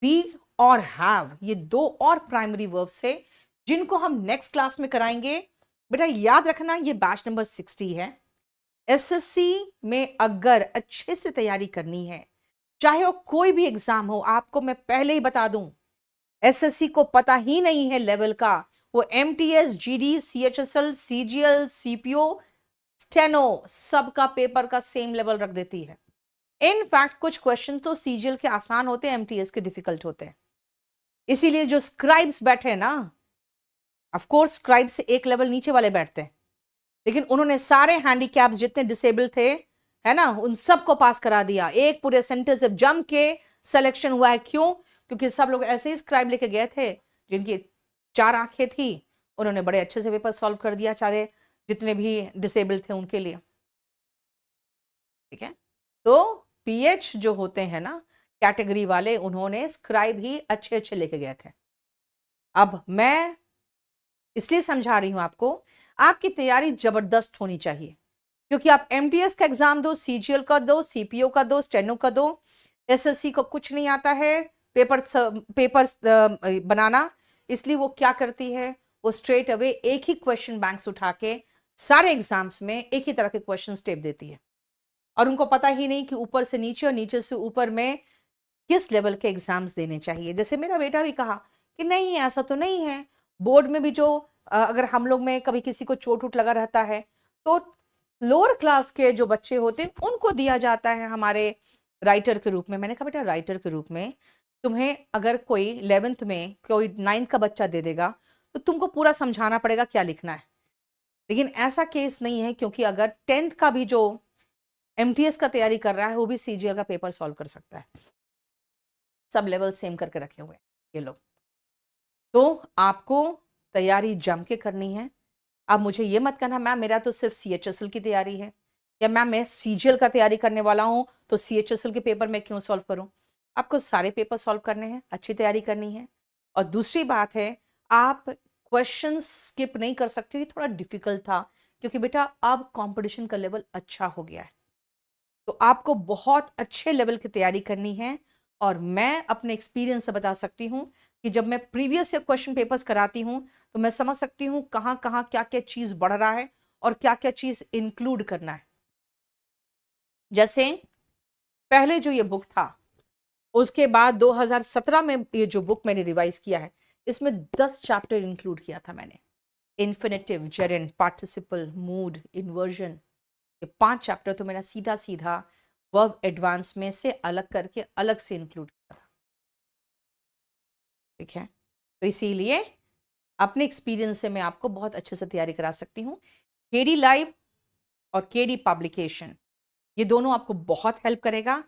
Speaker 1: बी और हैव, ये 2 और प्राइमरी वर्ब्स है जिनको हम नेक्स्ट क्लास में कराएंगे। बेटा याद रखना ये बैच नंबर 60 है। एसएससी में अगर अच्छे से तैयारी करनी है, चाहे वो कोई भी एग्जाम हो, आपको मैं पहले ही बता दूं, एसएससी को पता ही नहीं है लेवल का, वो MTS, GD, CHSL, CGL, CPO, steno, सबका पेपर का सेम लेवल रख देती है। इनफैक्ट कुछ क्वेश्चन तो सीजीएल के आसान होते हैं, एमटीएस के डिफिकल्ट होते हैं। इसीलिए जो स्क्राइब्स बैठे ना, ऑफ कोर्स स्क्राइब से एक लेवल नीचे वाले बैठते हैं, लेकिन उन्होंने सारे हैंडीकैप्स जितने डिसेबल थे, है ना, उन सबको पास करा दिया। एक पूरे सेंटर से जम के सिलेक्शन हुआ है। क्यों? क्योंकि सब लोग ऐसे ही स्क्राइब लेके गए थे जिनकी 4 आंखें थी, उन्होंने बड़े अच्छे से पेपर सॉल्व कर दिया, चाहे जितने भी डिसेबल थे उनके लिए। ठीक है। तो पीएच जो होते हैं ना कैटेगरी वाले, उन्होंने स्क्राइब ही अच्छे अच्छे लेके गए थे। अब मैं इसलिए समझा रही हूं आपको, आपकी तैयारी जबरदस्त होनी चाहिए, क्योंकि आप एमटीएस का एग्जाम दो, सीजीएल का दो, सीपीओ का दो, स्टेनो का दो, एसएससी को कुछ नहीं आता है पेपर बनाना। इसलिए वो क्या करती है, वो स्ट्रेट अवे एक ही क्वेश्चन बैंक्स उठा के सारे एग्जाम्स में एक ही तरह के क्वेश्चन टेप देती है, और उनको पता ही नहीं कि ऊपर से नीचे और नीचे से ऊपर में किस लेवल के एग्जाम्स देने चाहिए। जैसे मेरा बेटा भी कहा कि नहीं ऐसा तो नहीं है, बोर्ड में भी जो अगर हम लोग में कभी किसी को चोट उट लगा रहता है तो लोअर क्लास के जो बच्चे होते हैं उनको दिया जाता है हमारे राइटर के रूप में। मैंने कहा बेटा राइटर के रूप में तुम्हें अगर कोई 11th में कोई 9th का बच्चा दे देगा तो तुमको पूरा समझाना पड़ेगा क्या लिखना है। लेकिन ऐसा केस नहीं है, क्योंकि अगर 10th का भी जो एमटीएस का तैयारी कर रहा है वो भी सीजीएल का पेपर सॉल्व कर सकता है। सब लेवल सेम करके रखे हुए हैं ये लोग। तो आपको तैयारी जम के करनी है। अब मुझे ये मत कहना मैम मेरा तो सिर्फ सीएचएसएल की तैयारी है, या मैम मैं सीजीएल का तैयारी करने वाला हूं तो सीएचएसएल के पेपर मैं क्यों सॉल्व करूं। आपको सारे पेपर सॉल्व करने हैं, अच्छी तैयारी करनी है। और दूसरी बात है, आप क्वेश्चन स्किप नहीं कर सकते। ये थोड़ा डिफिकल्ट था क्योंकि बेटा अब कंपटीशन का लेवल अच्छा हो गया है, तो आपको बहुत अच्छे लेवल की तैयारी करनी है। और मैं अपने एक्सपीरियंस से बता सकती हूँ कि जब मैं प्रीवियस ईयर क्वेश्चन पेपर्स कराती हूँ तो मैं समझ सकती हूँ कहाँ कहाँ क्या क्या चीज बढ़ रहा है और क्या क्या चीज इंक्लूड करना है। जैसे पहले जो ये बुक था, उसके बाद 2017 में ये जो बुक मैंने रिवाइज किया है, इसमें 10 चैप्टर इंक्लूड किया था मैंने। Infinitive, Geraint, participle, mood, inversion, ये 5 चैप्टर तो मेरा सीधा सीधा वर्ब एडवांस में से अलग करके अलग से इंक्लूड किया था। ठीक है, तो इसीलिए अपने एक्सपीरियंस से मैं आपको बहुत अच्छे से तैयारी करा सकती हूँ। केडी लाइव और केडी पब्लिकेशन, ये दोनों आपको बहुत हेल्प करेगा।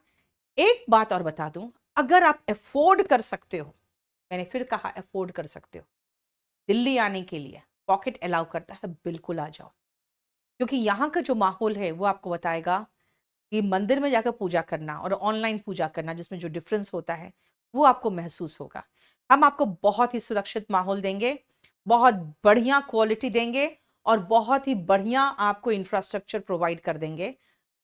Speaker 1: एक बात और बता दूं, अगर आप अफोर्ड कर सकते हो, मैंने फिर कहा अफोर्ड कर सकते हो, दिल्ली आने के लिए पॉकेट अलाउ करता है, बिल्कुल आ जाओ। क्योंकि यहाँ का जो माहौल है वो आपको बताएगा कि मंदिर में जाकर पूजा करना और ऑनलाइन पूजा करना, जिसमें जो डिफरेंस होता है वो आपको महसूस होगा। हम आपको बहुत ही सुरक्षित माहौल देंगे, बहुत बढ़िया क्वालिटी देंगे और बहुत ही बढ़िया आपको इंफ्रास्ट्रक्चर प्रोवाइड कर देंगे।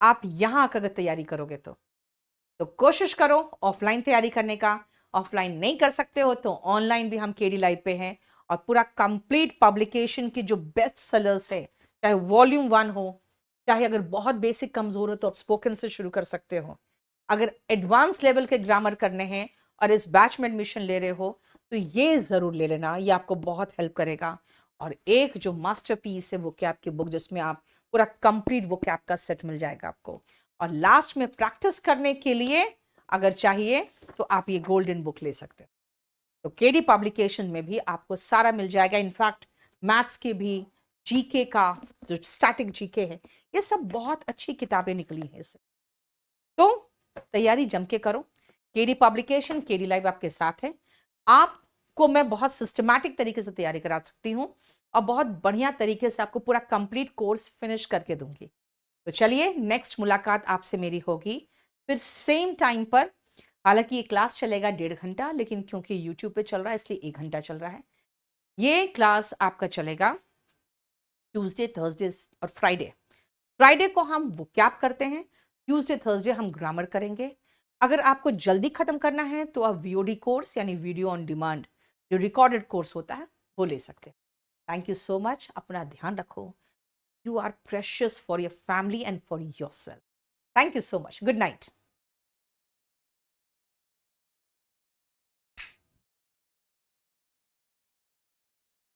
Speaker 1: आप यहाँ आकर अगर तैयारी करोगे तो कोशिश करो ऑफलाइन तैयारी करने का। ऑफलाइन नहीं कर सकते हो तो ऑनलाइन भी हम केडी लाइव पे हैं, और पूरा कंप्लीट पब्लिकेशन की जो बेस्ट सेलर्स है, चाहे वॉल्यूम 1 हो, चाहे अगर बहुत बेसिक कमजोर हो तो आप स्पोकन से शुरू कर सकते हो। अगर एडवांस लेवल के ग्रामर करने हैं और इस बैच में एडमिशन ले रहे हो तो ये जरूर ले लेना, ये आपको बहुत हेल्प करेगा। और एक जो मास्टरपीस है वो कैप की बुक, जिसमें आप पूरा कंप्लीट वो कैप का सेट मिल जाएगा आपको। और लास्ट में प्रैक्टिस करने के लिए अगर चाहिए तो आप ये गोल्डन बुक ले सकते हो। तो केडी पब्लिकेशन में भी आपको सारा मिल जाएगा। इनफैक्ट मैथ्स के भी, जीके का जो स्टैटिक जीके है, ये सब बहुत अच्छी किताबें निकली हैं इससे। तो तैयारी जम के करो। केडी पब्लिकेशन, केडी लाइव आपके साथ है। आपको मैं बहुत सिस्टमैटिक तरीके से तैयारी करा सकती हूँ और बहुत बढ़िया तरीके से आपको पूरा कंप्लीट कोर्स फिनिश करके दूंगी। तो चलिए, नेक्स्ट मुलाकात आपसे मेरी होगी फिर सेम टाइम पर। हालांकि ये क्लास चलेगा 1.5 घंटा, लेकिन क्योंकि यूट्यूब पे चल रहा है इसलिए 1 घंटा चल रहा है। ये क्लास आपका चलेगा ट्यूसडे, थर्सडे और फ्राइडे। फ्राइडे को हम वोकैब करते हैं, ट्यूसडे थर्सडे हम ग्रामर करेंगे। अगर आपको जल्दी खत्म करना है तो आप वीओडी कोर्स यानी वीडियो ऑन डिमांड जो रिकॉर्डेड कोर्स होता है वो ले सकते हैं। Thank you so much. अपना ध्यान रखो। You are precious for your family and for yourself. Thank you so much. Good night.